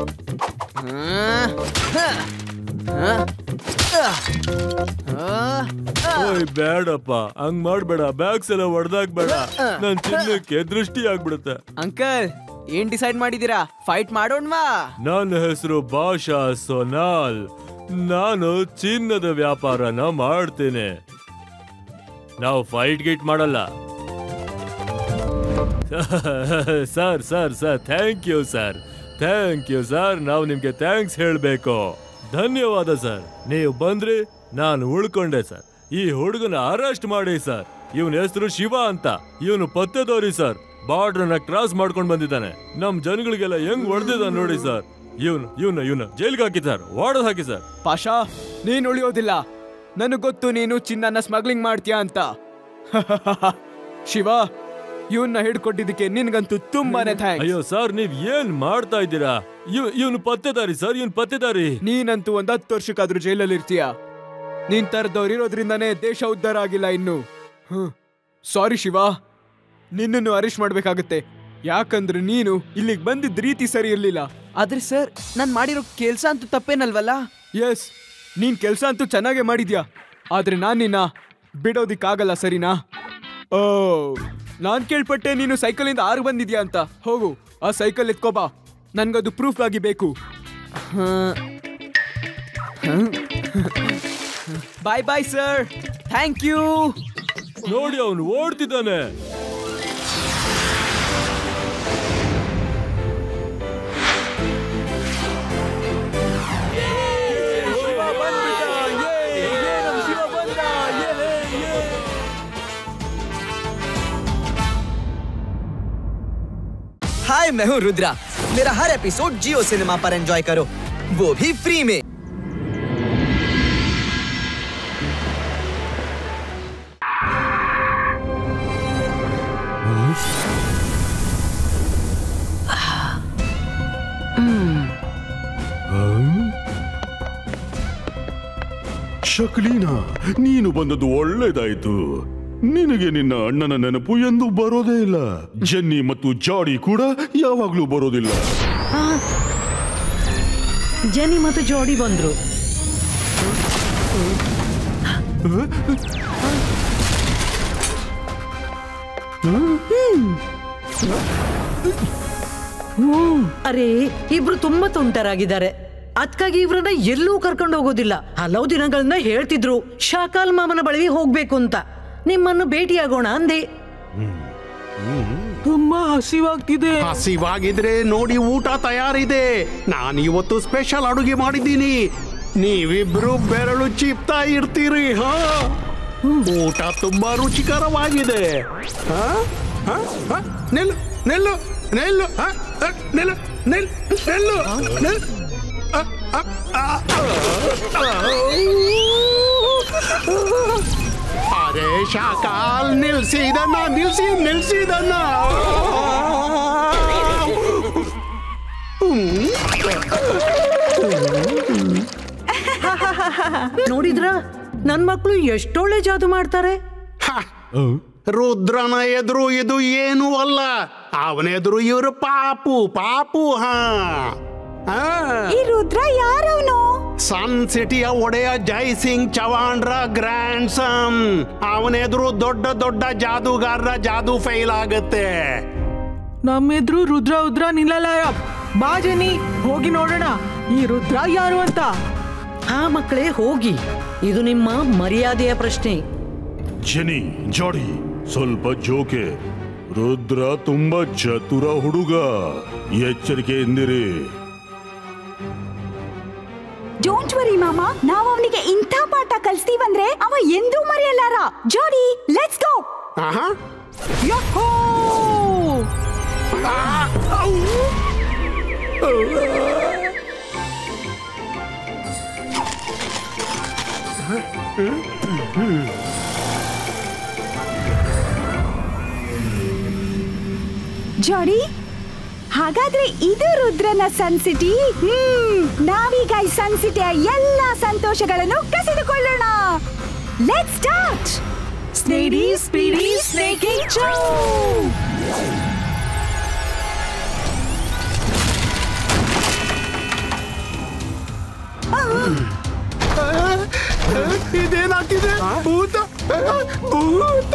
ಓಯ್ ಬೇಡಪ್ಪ, ಹಂಗ್ ಮಾಡ್ಬೇಡ. ಬ್ಯಾಗ್ಸ್ ಎಲ್ಲ ಹೊಡೆದಾಕ್ಬೇಡ. ನನ್ ಚಿನ್ನಕ್ಕೆ ದೃಷ್ಟಿ ಆಗ್ಬಿಡುತ್ತೆ. ಅಂಕಲ್, ಏನ್ ಡಿಸೈಡ್ ಮಾಡಿದೀರಾ? ಫೈಟ್ ಮಾಡೋಣವಾ? ನನ್ನ ಹೆಸರು ಭಾಷಾ ಸೋನಾಲ್. ನಾನು ಚಿನ್ನದ ವ್ಯಾಪಾರನ ಮಾಡ್ತೇನೆ. ನಾವು ಫೈಟ್ ಗೀಟ್ ಮಾಡಲ್ಲ. Sir sir sir thank you sir. Thank you sir. ನಾವು ನಿಮ್ಗೆ ಥ್ಯಾಂಕ್ಸ್ ಹೇಳ್ಬೇಕು. ಧನ್ಯವಾದ ಸರ್. ನೀವು ಬಂದ್ರಿ, ನಾನು ಉಳ್ಕೊಂಡೆ ಸರ್. ಈ ಹುಡುಗನ ಅರೆಸ್ಟ್ ಮಾಡಿ ಸರ್. ಇವನ ಹೆಸರು ಶಿವ ಅಂತ. ಇವನು ಪತ್ತೆದೋರಿ ಸರ್. ಬಾರ್ಡರ್ನ ಕ್ರಾಸ್ ಮಾಡ್ಕೊಂಡು ಬಂದಿದ್ದಾನೆ. ನಮ್ ಜನಗಳಿಗೆಲ್ಲ ಹೆಂಗ್ ಹೊಡೆದಿದ್ದ ನೋಡಿ ಸರ್. ಇವನು ಜೈಲ್ಗೆ ಹಾಕಿ ಸರ್. ವಾರ್ಡ್ ಹಾಕಿ ಸರ್. ಪಾಷಾ, ನೀನ್ ಉಳಿಯೋದಿಲ್ಲ. ನನಗ್ ಗೊತ್ತು ನೀನು ಚಿನ್ನನ ಸ್ಮಗ್ಲಿಂಗ್ ಮಾಡ್ತೀಯಾ ಅಂತ. ಶಿವ, ಇವನ್ನ ಹಿಡ್ಕೊಟ್ಟಿದ್ದಕ್ಕೆ ನಿನ್ಗಂತೂ ತುಂಬಾನೇ ಥ್ಯಾಂಕ್ಸ್. ಅಯ್ಯೋ ಸರ್, ನೀವ್ ಏನ್ ಮಾಡ್ತಾ ಇದ್ದೀರಾ? ಇವನು ಪತ್ತೆದಾರಿ ಸರ್. ಇವನ್ ಪತ್ತೆದಾರಿ. ನೀನಂತೂ 10 ವರ್ಷಕ್ಕಾದ್ರೂ ಜೈಲಲ್ಲಿ ಇರ್ತೀಯ. ನೀನ್ ತರದವ್ರು ಇರೋದ್ರಿಂದಾನೇ ದೇಶ ಉದ್ಧಾರ ಆಗಿಲ್ಲ ಇನ್ನು. ಸಾರಿ ಶಿವ, ನಿನ್ನನ್ನು ಅರೆಸ್ಟ್ ಮಾಡ್ಬೇಕಾಗತ್ತೆ. ಯಾಕಂದ್ರೆ ನೀನು ಇಲ್ಲಿಗೆ ಬಂದಿದ್ದ ರೀತಿ ಸರಿ ಇರ್ಲಿಲ್ಲ. ಆದ್ರೆ ಸರ್, ನಾನ್ ಮಾಡಿರೋ ಕೆಲ್ಸ ಅಂತೂ ತಪ್ಪೇನಲ್ವಲ್ಲ? ಎಸ್, ನೀನ್ ಕೆಲ್ಸ ಅಂತೂ ಚೆನ್ನಾಗೇ ಮಾಡಿದ್ಯಾ. ಆದ್ರೆ ನಾನ್ ನಿನ್ನ ಬಿಡೋದಿಕ್ಕಾಗಲ್ಲ, ಸರಿನಾ? ಓ, ನಾನ್ ಕೇಳ್ಪಟ್ಟೆ ನೀನು ಸೈಕಲಿಂದ 6 ಬಂದಿದ್ಯಾ ಅಂತ. ಹೋಗು, ಆ ಸೈಕಲ್ ಎತ್ಕೋಬಾ. ನನ್ಗದು ಪ್ರೂಫ್ ಆಗಿ ಬೇಕು. Bye bye sir. Thank you. ನೋಡಿ, ಅವನು ಓಡ್ತಿದ್ದಾನೆ. हाय, मैं हूँ रुद्रा। मेरा हर एपिसोड जियो सिनेमा पर एंजॉय करो, वो भी फ्री में। ಶಕ್ಲೀನಾ, ನೀನು ಬಂದದ್ದು ಒಳ್ಳೇದಾಯ್ತು. ನಿನಗೆ ನಿನ್ನ ಅಣ್ಣನ ನೆನಪು ಎಂದು ಬರೋದೇ ಇಲ್ಲ. ಜೆನ್ನಿ ಮತ್ತು ಜಾಡಿ ಕೂಡ ಯಾವಾಗ್ಲೂ ಬರೋದಿಲ್ಲ. ಜೆನ್ನಿ ಮತ್ತು ಜಾಡಿ ಬಂದ್ರು. ಅರೆ, ಇಬ್ರು ತುಂಬಾ ತುಂಟರಾಗಿದ್ದಾರೆ. ಅದಕ್ಕಾಗಿ ಇವ್ರನ್ನ ಎಲ್ಲೂ ಕರ್ಕೊಂಡು ಹೋಗೋದಿಲ್ಲ. ಹಲವು ದಿನಗಳನ್ನ ಹೇಳ್ತಿದ್ರು ಶಾಕಾಲ್ ಮಾಮನ ಬಳಿ ಹೋಗ್ಬೇಕು ಅಂತ. ನಿಮ್ಮನ್ನು ಭೇಟಿಯಾಗೋಣ ಅಂದೆ. ತುಂಬಾ ಹಸಿವಾಗಿದ್ರೆ ನೋಡಿ, ಊಟ ತಯಾರಿದೆ. ನಾನು ಇವತ್ತು ಸ್ಪೆಷಲ್ ಅಡುಗೆ ಮಾಡಿದ್ದೀನಿ. ನೀವಿಬ್ರು ಬೆರಳು ಚಿಪ್ತಾ ಇರ್ತೀರಿ. ಊಟ ತುಂಬಾ ರುಚಿಕರವಾಗಿದೆ. ನಿಲ್ಲು ನಿಲ್ಲು ನಿಲ್ಲು ನಿಲ್ಲು ನಿಲ್ಲು ನಿಲ್ಲು. ಅರೆ ಶಾಕಾಲ್, ನಿಲ್ಸಿದನ್ನ ನಿಲ್ಸಿದನ್ನ. ನೋಡಿದ್ರ, ನನ್ ಮಕ್ಳು ಎಷ್ಟೊಳ್ಳೆ ಜಾದು ಮಾಡ್ತಾರೆ. ರುದ್ರನ ಎದುರು ಇದು ಏನು ಅಲ್ಲ. ಅವನ ಎದುರು ಇವರು ಪಾಪು. ಈ ರುದ್ರ ಯಾರವನು? ಸನ್ ಸಿಟಿಯ ಒಡೆಯ ಜೈ ಸಿಂಗ್ ಚವಾಣ್ರ ಗ್ರ್ಯಾಂಡ್ ಸನ್. ಅವನೆದುರು ದೊಡ್ಡ ದೊಡ್ಡ ಜಾದೂಗಾರರ ಜಾದೂ ಫೈಲ್ ಆಗುತ್ತೆ. ನಮ್ಮೆದ್ರು ರುದ್ರ ನಿಲ್ಲಲ್ಲ. ಬಾ ಜೆನಿ, ಹೋಗಿ ನೋಡೋಣ ಈ ರುದ್ರ ಯಾರು ಅಂತ. ಹಾ ಮಕ್ಕಳೇ, ಹೋಗಿ. ಇದು ನಿಮ್ಮ ಮರ್ಯಾದೆಯ ಪ್ರಶ್ನೆ. ಜೆನಿ, ಜಾಡಿ, ಸ್ವಲ್ಪ ಜೋಕೆ. ರುದ್ರ ತುಂಬಾ ಚತುರ ಹುಡುಗ, ಎಚ್ಚರಿಕೆಯಿಂದಿರಿ. ಡೋಂಟ್ ವರಿ ಮಾಮ, ನಾವು ಅವನಿಗೆ ಇಂಥ ಪಾಠ ಕಲಿಸ್ತೀವಂದ್ರೆ ಅವ ಎಂದೂ ಮರೆಯಲ್ಲಾರ. ಜಾಡಿ, ಲೆಟ್ಸ್ ಗೋ. ಯಹೋ! ಜಾಡಿ, ಹಾಗಾದ್ರೆ ಇದು ರುದ್ರನ ಸನ್ ಸಿಟಿ. ನಾವೀಗ ಈ ಸನ್ ಸಿಟಿಯ ಎಲ್ಲ ಸಂತೋಷಗಳನ್ನು ಕಸಿದುಕೊಳ್ಳೋಣ. Let's start. ಸ್ನೇಡಿ ಸ್ಪೀಡಿ ಸ್ನೇಕಿಂಗ್ ಶೋ. ಇದೇನಾಗ್ತಿದೆ? ಭೂತ ಭೂತ.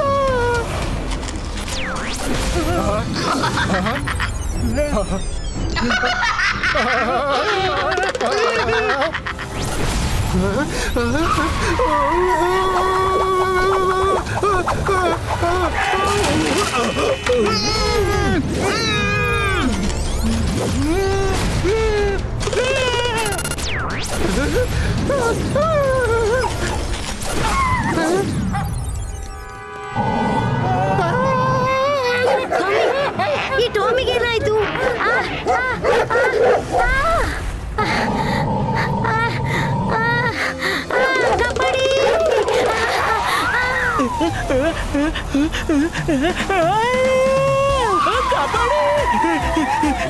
ಈ ಟೋಮಿಗೇನಾಯ್ತು? ಕಬಡ್ಡಿ!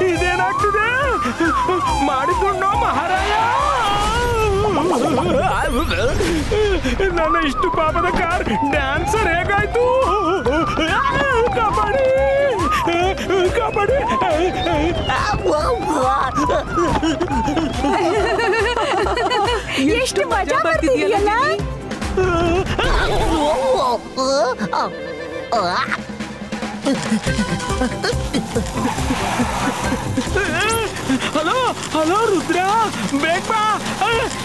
ಇದೇನಾಗ್ತಿದೆ? ಮಾಡಿಕೊಂಡು ಮಹಾರಾಯ, ನನ್ನ ಇಷ್ಟು ಪಾಪದ ಕಾರ್ ಡ್ಯಾನ್ಸರ್ ಹೇಗಾಯ್ತು? ಕಬಡ್ಡಿ ಕಬಡ್ಡಿ. ಎಷ್ಟು ಮಜಾ ಬರ್ತಿದೆಯಲ್ಲ. ಹಲೋ ಹಲೋ ರುದ್ರ, ಬೇಗ ಬಾ.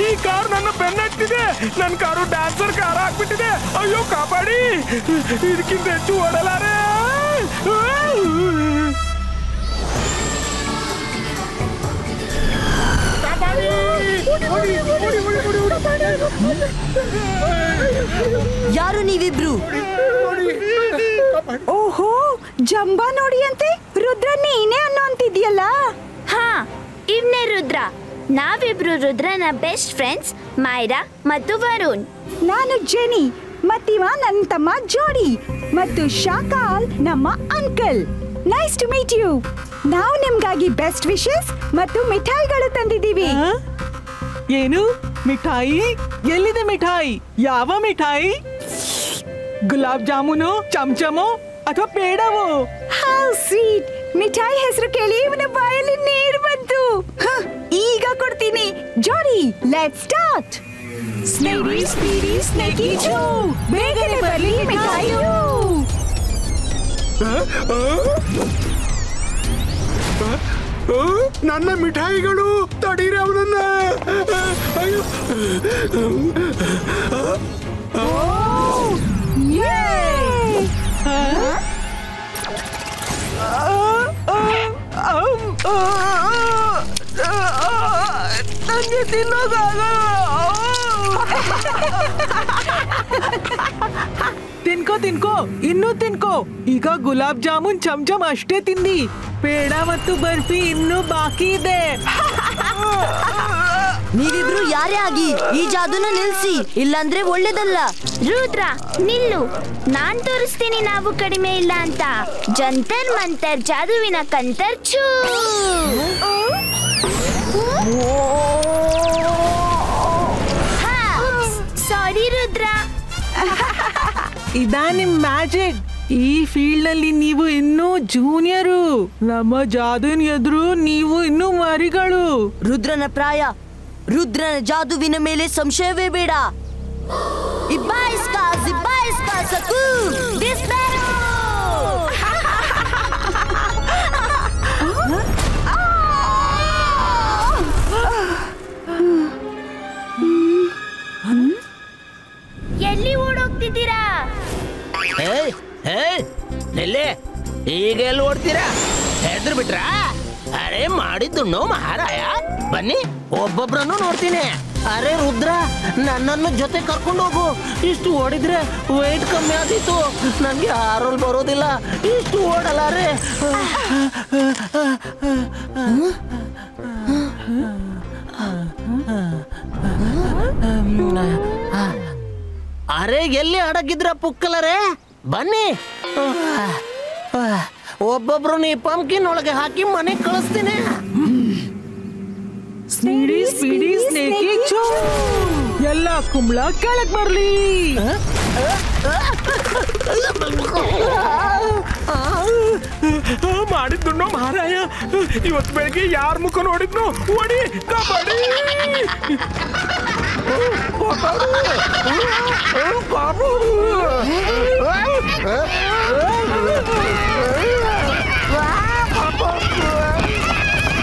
ಈ ಕಾರ್ ನನ್ನ ಬೆನ್ನಟ್ಟಿದೆ. ನನ್ನ ಕಾರು ಡ್ಯಾನ್ಸರ್ ಕಾರ್ ಆಗ್ಬಿಟ್ಟಿದೆ. ಅಯ್ಯೋ ಕಬಡ್ಡಿ, ಇದಕ್ಕಿಂತ ಹೆಚ್ಚು ಓಡಲಾರೆ. ಯಾರು ನೀವಿಬ್ರು? ಓಹೋ, ಜಂಬಾ ನೋಡಿ ಅಂತೆ. ರುದ್ರ ನೀನೇ ಅನ್ನೋ ಅಂತಿದ್ಯಲ್ಲ. ಹಾ, ಇವ್ನೇ ರುದ್ರ. ನಾವಿಬ್ರು ರುದ್ರನ ಬೆಸ್ಟ್ ಫ್ರೆಂಡ್ಸ್, ಮೈರಾ ಮತ್ತು ವರುಣ್. ನಾನು ಜೆನಿ, ಮತ್ತಿವ ನನ್ನ ತಮ್ಮ ಜೋಡಿ, ಮತ್ತು ಶಾಕಾಲ್ ನಮ್ಮ uncle. Nice to meet you. ನಾವು ನಿಮ್ಗಾಗಿ ಬೆಸ್ಟ್ ವಿಶಸ್ ಮತ್ತು ಮಿಠಾಯಿಗಳು ತಂದಿದ್ದೀವಿ. ಏನು ಮಿಠಾಯಿ? ಎಲ್ಲಿದೆ ಮಿಠಾಯಿ? ಯಾವ ಮಿಠಾಯಿ? ಗುಲಾಬ್ ಜಾಮೂನು, ಚಮಚಮೋ ಅಥವಾ ಪೇಡವೋ? How sweet. ಮಿಠಾಯಿ ಹೆಸರು ಕೇಳಿ ಇವನ ಬಾಯಲ್ಲಿ ನೀರು ಬಂತು. ಈಗ ಕೊಡ್ತೀನಿ. ಜೋಡಿ, ಲೆಟ್ಸ್ ಸ್ಟಾರ್ಟ್. ಸ್ನೇಡಿ ಸ್ಪೀಡಿ ಸ್ನೇಕಿ ಶೋ. ಬೇಗನೆ ಬರಲಿ ಮಿಠಾಯಿಯು. ನನ್ನ ಮಿಠಾಯಿಗಳು, ತಡೀರಿ ಅವನನ್ನ. ಅಯ್ಯೋ, ನನಗೆ ತಿನ್ನೋದಾಗ ತಿನ್ಕೋ ತಿನ್ಕೋ, ಇನ್ನೂ ತಿನ್ಕೋ. ಈಗ ಗುಲಾಬ್ ಜಾಮೂನ್ ಚಮಚಮ್ ಅಷ್ಟೇ ತಿಂದಿ. ಪೇಡ ಮತ್ತು ಬರ್ಫಿ ಇನ್ನೂ ಬಾಕಿ ಇದೆ. ನೀವಿಬ್ರು ಯಾರೇ ಆಗಿ ಈ ಜಾದೂನ ನಿಲ್ಸಿ, ಇಲ್ಲಾಂದ್ರೆ ಒಳ್ಳೇದಲ್ಲ. ರುದ್ರ, ನಿಲ್ಲು. ನಾನ್ ತೋರಿಸ್ತೀನಿ ನಾವು ಕಡಿಮೆ ಇಲ್ಲ ಅಂತ. ಜಂತರ್ ಮಂತರ್ ಜಾದುವಿನ ಕಂತರ್ ಚೂ. ಸಾರಿ ರುದ್ರ. ಇದಾ ನಿಮ್ ಮ್ಯಾಜಿಕ್. ಈ ಫೀಲ್ಡ್ ನಲ್ಲಿ ನೀವು ಇನ್ನೂ ಜೂನಿಯರು. ನಮ್ಮ ಜಾದೂನ್ ಎದುರು ನೀವು ಇನ್ನೂ ಮರಿಗಳು. ರುದ್ರನ ಪ್ರಾಯ ರುದ್ರನ ಜಾದುವಿನ ಮೇಲೆ ಸಂಶಯವೇ ಬೇಡ. ಇಬ್ಬಾಯಿಸ್ಕಾ ಜಿಬ್ಬಾಯಿಸ್ಕಾ ಸಕು ಡಿಸ್ಪೆರೋ. ಎಲ್ಲಿ ಓಡೋಗ್ತಿದ್ದೀರಾ? ಈಗ ಎಲ್ಲಿ ಓಡ್ತೀರಾ? ಹೆದ್ರ ಬಿಟ್ರಾ? ಅರೆ ಮಾಡಿದ್ದುಣ್ಣು ಮಹಾರಾಯ, ಬನ್ನಿ ಒಬ್ಬೊಬ್ರನ್ನು ನೋಡ್ತೀನಿ. ಅರೆ ರುದ್ರ, ನನ್ನನ್ನು ಜೊತೆ ಕರ್ಕೊಂಡು ಹೋಗು. ಇಷ್ಟು ಓಡಿದ್ರೆ weight ಕಮ್ಮಿ ಆದೀತು, ನಂಗೆ ಹಾರೋಲ್ ಬರೋದಿಲ್ಲ. ಇಷ್ಟು ಓಡಲಾರೆ. ಅರೆ ಎಲ್ಲಿ ಅಡಗಿದ್ರ ಪುಕ್ಕಲರೇ? ಬನ್ನಿ, ಒಬ್ಬೊಬ್ರು ಈ ಪಂಪ್ಕಿನ್ ಒಳಗೆ ಹಾಕಿ ಮನೆಗೆ ಕಳಿಸ್ತೀನಿ. ಸ್ಪೀಡಿ ಸ್ಪೀಡಿ ಸ್ನೇಕಿ ಚೋ, ಎಲ್ಲ ಕುಂಬಳ ಕೆಳಗ್ ಬರ್ಲಿ. ಮಾಡಿದ್ದುಣ್ಣು ಮಹಾರಾಯ, ಇವತ್ತು ಬೆಳಗ್ಗೆ ಯಾರ ಮುಖ ನೋಡಿದ್ನು? ಓಡಿ ಕಬಡ್ಡಿ.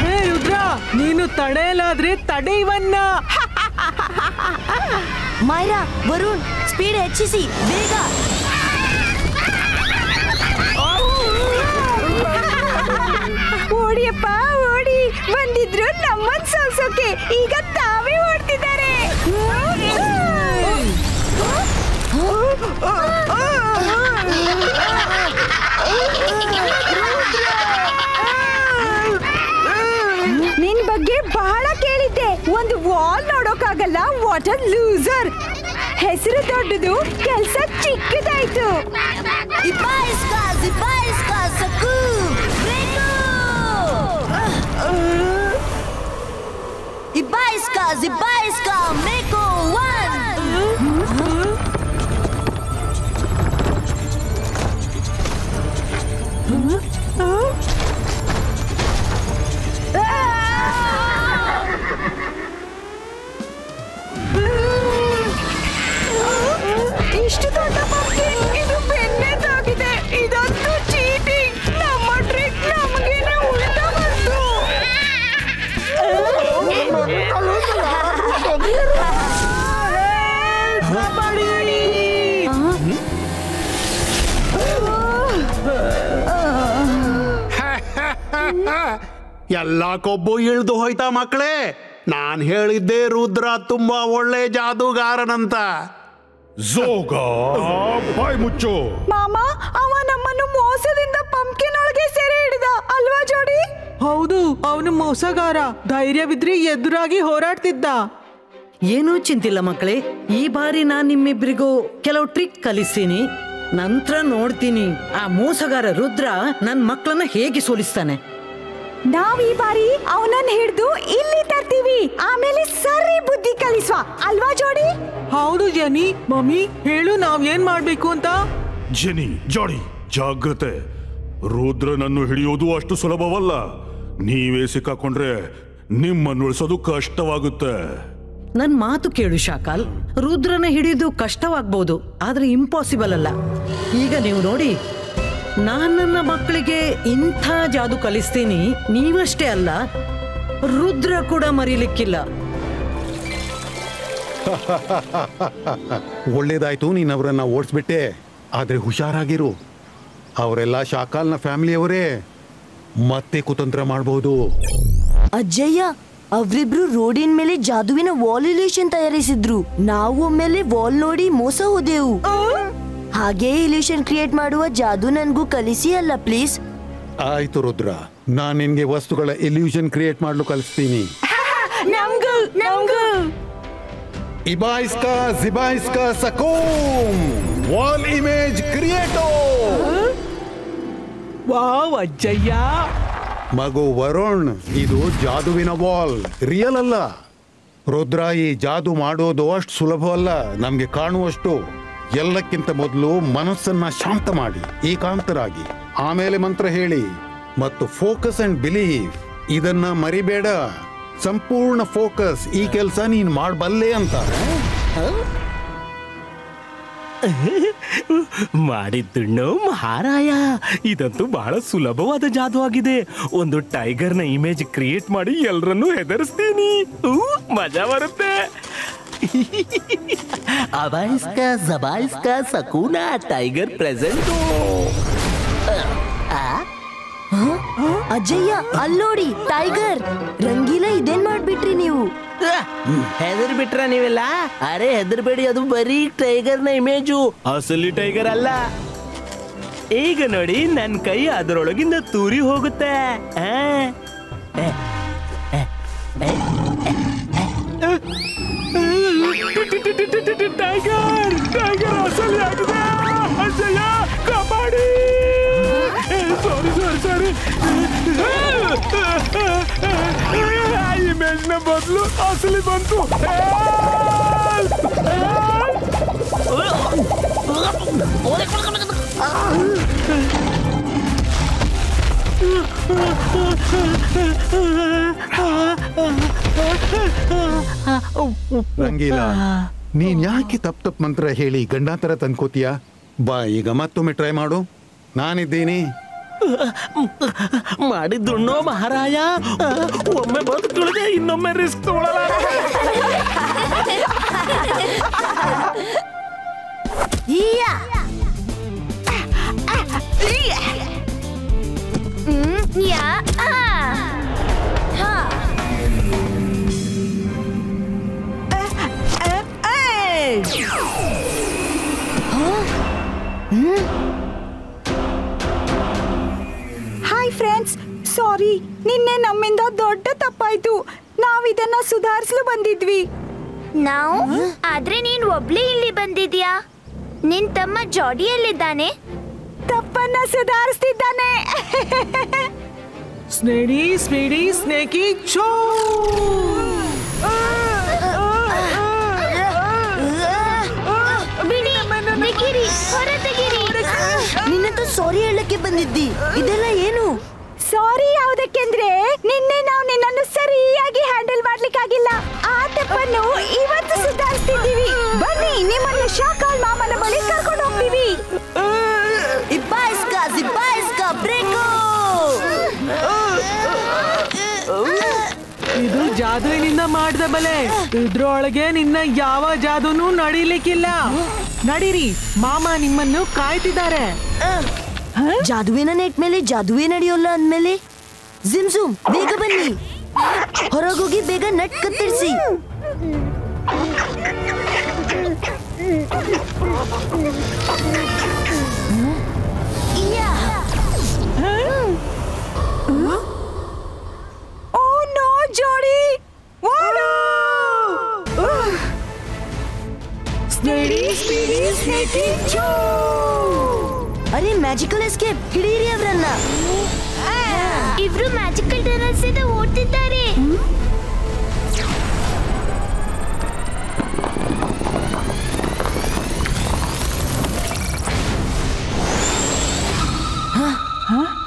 ಹೇ ರುದ್ರ, ನೀನು ತಡೆಯಲಾದ್ರೆ ತಡೆ ಇವನ್ನ. ಮೈರಾ, ವರುಣ್, ಸ್ಪೀಡ್ ಹೆಚ್ಚಿಸಿ ಬೇಗ. ಓಡಿಯಪ್ಪ ಓಡಿ, ಬಂದಿದ್ರು ನಮ್ಮನ್ ಸೋಲ್ಸೋಕೆ, ಈಗ ತಾವೇ ಓಡ್ತಿದ್ದಾರೆ. ನಿನ್ ಬಗ್ಗೆ ಬಹಳ ಕೇಳಿದ್ದೆ. ಒಂದು ವಾಲ್ ನೋಡೋಕ್ಕಾಗಲ್ಲ, ವಾಟರ್ ಲೂಸರ್. ಹೆಸರು ದೊಡ್ಡದು, ಕೆಲ್ಸ ಚಿಕ್ಕದಾಯ್ತು. ಇಬ್ಬಾಯಿಸ್ಕಾ ಜಿಬ್ಬಾಯಿಸ್ಕಾ ಸಕು ಬ್ರೇಕು. ಇಬ್ಬಾಯಿಸ್ಕಾ ಜಿಬ್ಬಾಯಿಸ್ಕಾ ಮೇಕೋ 1. ಇಷ್ಟು ದೊಡ್ಡ ಪಂಪ್ಕಿನ್, ಇದು ಬೆನ್ನೆದಾಗಿದೆ. ಇದಂತೂ ಚೀಟಿಂಗ್. ನಮ್ಮ ಟ್ರಿಕ್ ನಮಗೇನೆ ಉಲ್ಟಾ ಬಂತು. ಎಲ್ಲ ಕೊಬ್ಬು ಇಳ್ದು ಹೋಯ್ತಾ ಮಕ್ಕಳೇ? ನಾನ್ ಹೇಳಿದ್ದೆ ರುದ್ರ ತುಂಬಾ ಒಳ್ಳೆ ಜಾದೂಗಾರನಂತ. ಜೋಗ ಬಾಯ್ ಮುಚ್ಚು. ಮಾಮ, ಅವ ನಮ್ಮನ್ನು ಮೋಸದಿಂದ ಪಂಪ್ಕಿನ್ ಒಳಗೆ ಸೆರೆ ಹಿಡಿದ ಅಲ್ವಾ ಜೋಡಿ? ಹೌದು, ಅವನು ಮೋಸಗಾರ. ಧೈರ್ಯವಿದ್ರೆ ಎದುರಾಗಿ ಹೋರಾಡ್ತಿದ್ದ. ಏನೂ ಚಿಂತಿಲ್ಲ ಮಕ್ಕಳೇ, ಈ ಬಾರಿ ನಾನ್ ನಿಮ್ಮಿಬ್ರಿಗೂ ಕೆಲವು ಟ್ರಿಕ್ ಕಲಿಸ್ತೀನಿ. ನಂತರ ನೋಡ್ತೀನಿ ಆ ಮೋಸಗಾರ ರುದ್ರ ನನ್ ಮಕ್ಕಳನ್ನ ಹೇಗೆ ಸೋಲಿಸ್ತಾನೆ. ನಾವ್ ಈ ಬಾರಿ ಅವನನ್ನ ಹಿಡಿದು ಇಲ್ಲಿ ತರ್ತೀವಿ, ಆಮೇಲೆ ಸರಿ ಬುದ್ಧಿ ಕಲಿಸುವ ಅಲ್ವಾ ಜೋಡಿ? ಹೌದು ಜನಿ. ಮಮ್ಮಿ ಹೇಳು, ನಾವ್ ಏನ್ ಮಾಡ್ಬೇಕು ಅಂತ. ಜೆನಿ, ಜಾಡಿ, ಜಾಗ್ರತೆ. ರುದ್ರನನ್ನು ಹಿಡಿಯೋದು ಅಷ್ಟು ಸುಲಭವಲ್ಲ. ನೀವೇ ಸಿಕ್ಕಾಕೊಂಡ್ರೆ ನಿಮ್ಮನ್ನು ಉಳಿಸೋದು ಕಷ್ಟವಾಗುತ್ತೆ. ನನ್ ಮಾತು ಕೇಳು ಶಾಕಾಲ್, ರುದ್ರನ ಹಿಡಿದು ಕಷ್ಟವಾಗ್ಬೋದು, ಆದ್ರೆ ಇಂಪಾಸಿಬಲ್ ಅಲ್ಲ. ಈಗ ನೀವು ನೋಡಿ, ನಾನ್ ನನ್ನ ಮಕ್ಕಳಿಗೆ ಇಂಥ ಜಾದು ಕಲಿಸ್ತೀನಿ. ನೀವಷ್ಟೇ ಅಲ್ಲ, ರುದ್ರ ಕೂಡ ಮರೀಲಿಕ್ಕಿಲ್ಲ. ಒಳ್ಳೇದಾಯ್ತು ನೀನ್ ಅವರನ್ನ ಓಡಿಸ್ಬಿಟ್ಟೆ. ಆದ್ರೆ ಹುಷಾರಾಗಿರು, ಅವರೆಲ್ಲ ಶಾಕಾಲ್ನ ಫ್ಯಾಮಿಲಿಯವರೇ. ಮತ್ತೆ ಕುತಂತ್ರ ಮಾಡಬಹುದು. ಅಜ್ಜಯ್ಯ, ಅವ್ರಿಬ್ರು ರೋಡಿನ ಮೇಲೆ ಜಾದುವಿನ ವಾಲ್ ಇಲ್ಯೂಷನ್ ತಯಾರಿಸಿದ್ರು. ನಾವು ಒಮ್ಮೆಲೆ ವಾಲ್ ನೋಡಿ ಮೋಸ ಹೋದೆವು. ಹಾಗೆ ಇಲ್ಯೂಷನ್ ಕ್ರಿಯೇಟ್ ಮಾಡುವ ಜಾದು ನನ್ಗೂ ಕಲಿಸಿ ಅಲ್ಲ ಪ್ಲೀಸ್. ಆಯ್ತು ರುದ್ರ, ನಾನ್ ನಿನ್ಗೆ ವಸ್ತುಗಳ ಇಲ್ಯೂಷನ್ ಕ್ರಿಯೇಟ್ ಮಾಡ್ಲು ಕಲಿಸ್ತೀನಿ. ಇಬಾಯಿಸ್ಕಾ ಜಿಬಾಯಿಸ್ಕಾ ಸಕೋಮ್ ವಾಲ್ ಇಮೇಜ್ ಕ್ರಿಯೇಟೋ. ವಾವ್ ಅಜ್ಜಯ್ಯ. ಮಗು ವರುಣ್, ಇದು ಜಾದುವಿನ ವಾಲ್, ರಿಯಲ್ ಅಲ್ಲ. ರುದ್ರ, ಈ ಜಾದು ಮಾಡೋದು ಅಷ್ಟು ಸುಲಭವಲ್ಲ ನಮ್ಗೆ ಕಾಣುವಷ್ಟು. ಎಲ್ಲಕ್ಕಿಂತ ಮೊದಲು ಮನಸ್ಸನ್ನ ಶಾಂತ ಮಾಡಿ, ಏಕಾಂತರಾಗಿ, ಆಮೇಲೆ ಮಂತ್ರ ಹೇಳಿ ಮತ್ತು ಫೋಕಸ್ ಅಂಡ್ ಬಿಲೀವ್. ಇದನ್ನ ಮರಿಬೇಡ. ಸಂಪೂರ್ಣ ಫೋಕಸ್. ಈ ಕೆಲಸ ನೀನ್ ಮಾಡಬಲ್ಲೆ ಅಂತ. ಮಾಡಿದ್ದುಣ್ಣು ಮಹಾರಾಯ, ಇದಂತೂ ಬಹಳ ಸುಲಭವಾದ ಜಾದು ಆಗಿದೆ. ಒಂದು ಟೈಗರ್ನ ಇಮೇಜ್ ಕ್ರಿಯೇಟ್ ಮಾಡಿ ಎಲ್ಲರನ್ನೂ ಹೆದರಿಸ್ತೀನಿ. ಮಜಾ ಬರುತ್ತೆ. ಅಬಾಯಿಸ್ಕಾ ಜಬಾಯಿಸ್ಕಾ ಸಕೂನಾ ಟೈಗರ್ ಪ್ರೆಸೆಂಟ್. ಅಜ್ಜಯ್ಯ ಅಲ್ಲೋಡಿ ಟೈಗರ್. ರಂಗೀಲ ಇದೇನ್ ಮಾಡ್ಬಿಟ್ರಿ ನೀವು? ಹೆದರ್ ಬಿಟ್ರ ನೀವೆಲ್ಲ? ಅರೆ ಹೆದರ್ಬೇಡಿ, ಅದು ಬರೀ ಟೈಗರ್ನ ಇಮೇಜು, ಅಸಲಿ ಟೈಗರ್ ಅಲ್ಲ. ಈಗ ನೋಡಿ ನನ್ನ ಕೈ ಅದರೊಳಗಿಂದ ತೂರಿ ಹೋಗುತ್ತೆ. ಟೈಗರ್ ಟೈಗರ್ ಅಸಲಿ ಆಗಿದೆ. ಅಜ್ಜಯ್ಯ ಕಾಪಾಡಿ. ಸಾರಿ ಇಮೇಜ್ ನ ಬದಲು ಅಸಲಿ ಬಂತು. ರಂಗೀಲ, ನೀನ್ ಯಾಕೆ ತಪ್ಪ ಮಂತ್ರ ಹೇಳಿ ಗಂಡಾಂತರ ತಂದ್ಕೋತೀಯ? ಬಾ ಈಗ ಮತ್ತೊಮ್ಮೆ ಟ್ರೈ ಮಾಡು, ನಾನಿದ್ದೀನಿ. ಮಾಡಿದ್ದುಣ್ಣೋ ಮಹಾರಾಯ, ಒಮ್ಮೆ ಬದುಕುಳಿದೆ, ಇನ್ನೊಮ್ಮೆ ರಿಸ್ಕ್ ತಗೊಳ್ಳಲ್ಲ. ಹಾಯ್ ಫ್ರೆಂಡ್ಸ್, ಸಾರಿ, ನಿನ್ನೆ ನಮ್ಮಿಂದ ದೊಡ್ಡ ತಪ್ಪಾಯ್ತು. ನಾವಿದನ್ನ ಸುಧಾರಿಸಲು ಬಂದಿದ್ವಿ. ನಾವು ಆದ್ರೆ ನೀನ್ ಒಬ್ಳೇ ಇಲ್ಲಿ ಬಂದಿದ್ಯಾ? ನಿನ್ ತಮ್ಮ ಜಾಡಿಯಲ್ಲಿದ್ದಾನೆ. ತಪ್ಪನ್ನ ಸುಧಾರಿಸ್ತಿದ್ದಾನೆ. ಸ್ನೇಡಿ ಸ್ಪೀಡಿ ಸ್ನೇಕಿ ಚೋ. ನಿನ್ನಂತ ಸಾರಿ ಹೇಳಕ್ಕೆ ಬಂದಿದ್ದಿ. ಇದೆಲ್ಲ ಏನು? ಸಾರಿ ಯಾವುದಕ್ಕೆಂದ್ರೆ ನಿನ್ನೆ ನಾವು ನಿನ್ನನ್ನು ಸರಿಯಾಗಿ ಹ್ಯಾಂಡಲ್ ಮಾಡ್ಲಿಕ್ಕಾಗಿಲ್ಲ. ಆ ತಪ್ಪನ್ನು ಇವತ್ತು ಸುಧಾರಿಸ್ತಿದ್ದೀವಿ. ಬನ್ನಿ, ನಿಮ್ಮನ್ನು ಶಾಕಾಲ್ ಮಾಮನ ಬಳಿ ಕರ್ಕೊಂಡು ಹೋಗ್ತೀವಿ. ಇದು ಜಾದುವಿನಿಂದ ಮಾಡಿದ ಬಲೆ. ಇದ್ರೊಳಗೆ ನಿನ್ನ ಯಾವ ಜಾದೂನು ನಡೀಲಿಕ್ಕಿಲ್ಲ. ನಡೀರಿ, ಮಾಮ ನಿಮ್ಮನ್ನು ಕಾಯ್ತಿದ್ದಾರೆ. ಜಾದುವಿನ ನೆಟ್ ಮೇಲೆ ಜಾದುವೇ ನಡೆಯೋಲ್ಲ ಅಂದ್ಮೇಲೆ ಜಿಮ್ ಜುಮ್ ಬೇಗ ಬನ್ನಿ. ಹೊರಗೋಗಿ ಬೇಗ ನಟ್ ಕತ್ತರಿಸಿ. ಓ ನೋ ಜೋಡಿ, ಅರೆ ಮ್ಯಾಜಿಕಲ್ ಎಸ್ಕೇಪ್, ಹಿಡೀರಿ ಅವರನ್ನ. ಇಬ್ರು ಮ್ಯಾಜಿಕಲ್ ಟನಲ್ಸ್ ಇಂದ ಓಡ್ತಿದ್ದಾರೆ.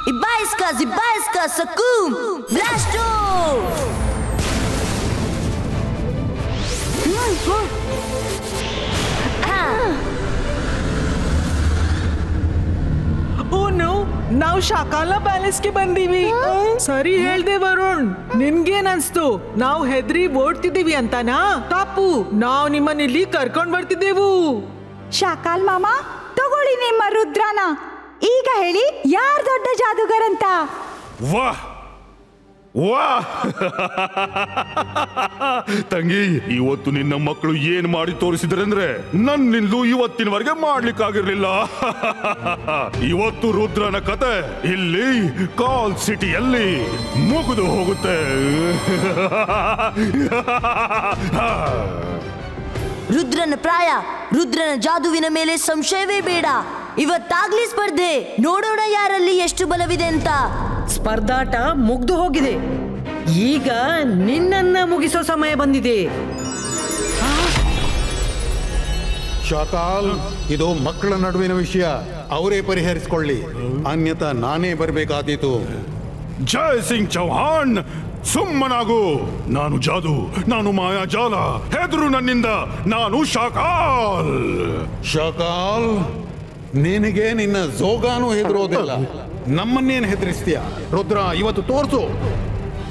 Ibaiska, Zibaiska, Sakum, Blasto! Oh no, ನಾವು ಶಾಕಾಲ ಪ್ಯಾಲೇಸ್ಗೆ ಬಂದೀವಿ. ಸರಿ ಹೇಳ್ದೆ ವರುಣ್, ನಿನ್ಗೇನ್ ಅನ್ಸ್ತು? ನಾವು ಹೆದ್ರಿ ಓಡ್ತಿದ್ದೀವಿ ಅಂತನಾ? ತಪ್ಪು, ನಾವು ನಿಮ್ಮನ್ನ ಇಲ್ಲಿ ಕರ್ಕೊಂಡ್ ಬರ್ತಿದ್ದೆವು. ಶಾಕಾಲ್ ಮಾಮ, ತಗೊಳ್ಳಿ ನಿಮ್ಮ ರುದ್ರನ. ಈಗ ಹೇಳಿ, ಯಾರ್ ದೊಡ್ಡ ಜಾದೂಗರಂತ? ವಾಹ್ ವಾಹ್ ತಂಗಿ, ಇವತ್ತು ನಿನ್ನ ಮಕ್ಕಳು ಏನ್ ಮಾಡಿ ತೋರಿಸಿದ್ರಂದ್ರೆ ನನ್ನಿಂದಲೂ ಇವತ್ತಿನವರೆಗೆ ಮಾಡ್ಲಿಕ್ಕಾಗಿರ್ಲಿಲ್ಲ. ಇವತ್ತು ರುದ್ರನ ಕತೆ ಇಲ್ಲಿ ಕಾಲ್ ಸಿಟಿಯಲ್ಲಿ ಮುಗಿದು ಹೋಗುತ್ತೆ. ರುದ್ರನ ಪ್ರಾಯ, ರುದ್ರನ ಜಾದುವಿನ ಮೇಲೆ ಸಂಶಯವೇ ಬೇಡ. ಇವತ್ತಾಗ್ಲಿ ಸ್ಪರ್ಧೆ, ನೋಡೋಣ ಯಾರಲ್ಲಿ ಎಷ್ಟು ಬಲವಿದೆ ಅಂತ. ಸ್ಪರ್ಧಾಟ ಮುಗ್ದು ಹೋಗಿದೆ. ಈಗ ನಿನ್ನನ್ನ ಮುಗಿಸೋ ಸಮಯ ಬಂದಿದೆ. ಶಾಕಾಲ್, ಇದು ಮಕ್ಕಳ ನಡುವಿನ ವಿಷಯ, ಅವರೇ ಪರಿಹರಿಸಿಕೊಳ್ಳಿ. ಅನ್ಯತಾ ನಾನೇ ಬರಬೇಕಾದೀತು. ಜೈ ಸಿಂಗ್ ಚೌಹಾಣ್, ಸುಮ್ಮನಾಗು. ನಾನು ಜಾದು, ನಾನು ಮಾಯಾಜಾಲ. ಹೆದರು ನನ್ನಿಂದ. ನಾನು ಶಾಕಾಲ್. ಶಾಕಾಲ್, ನಿನಗೆ ನಿನ್ನ ಜೋಗಾನು ಹೆದರೋದಿಲ್ಲ. ನಮ್ಮನ್ನೇನು ಹೆದರಿಸ್ತೀಯ? ರುದ್ರ, ಇವತ್ತು ತೋರ್ಸು.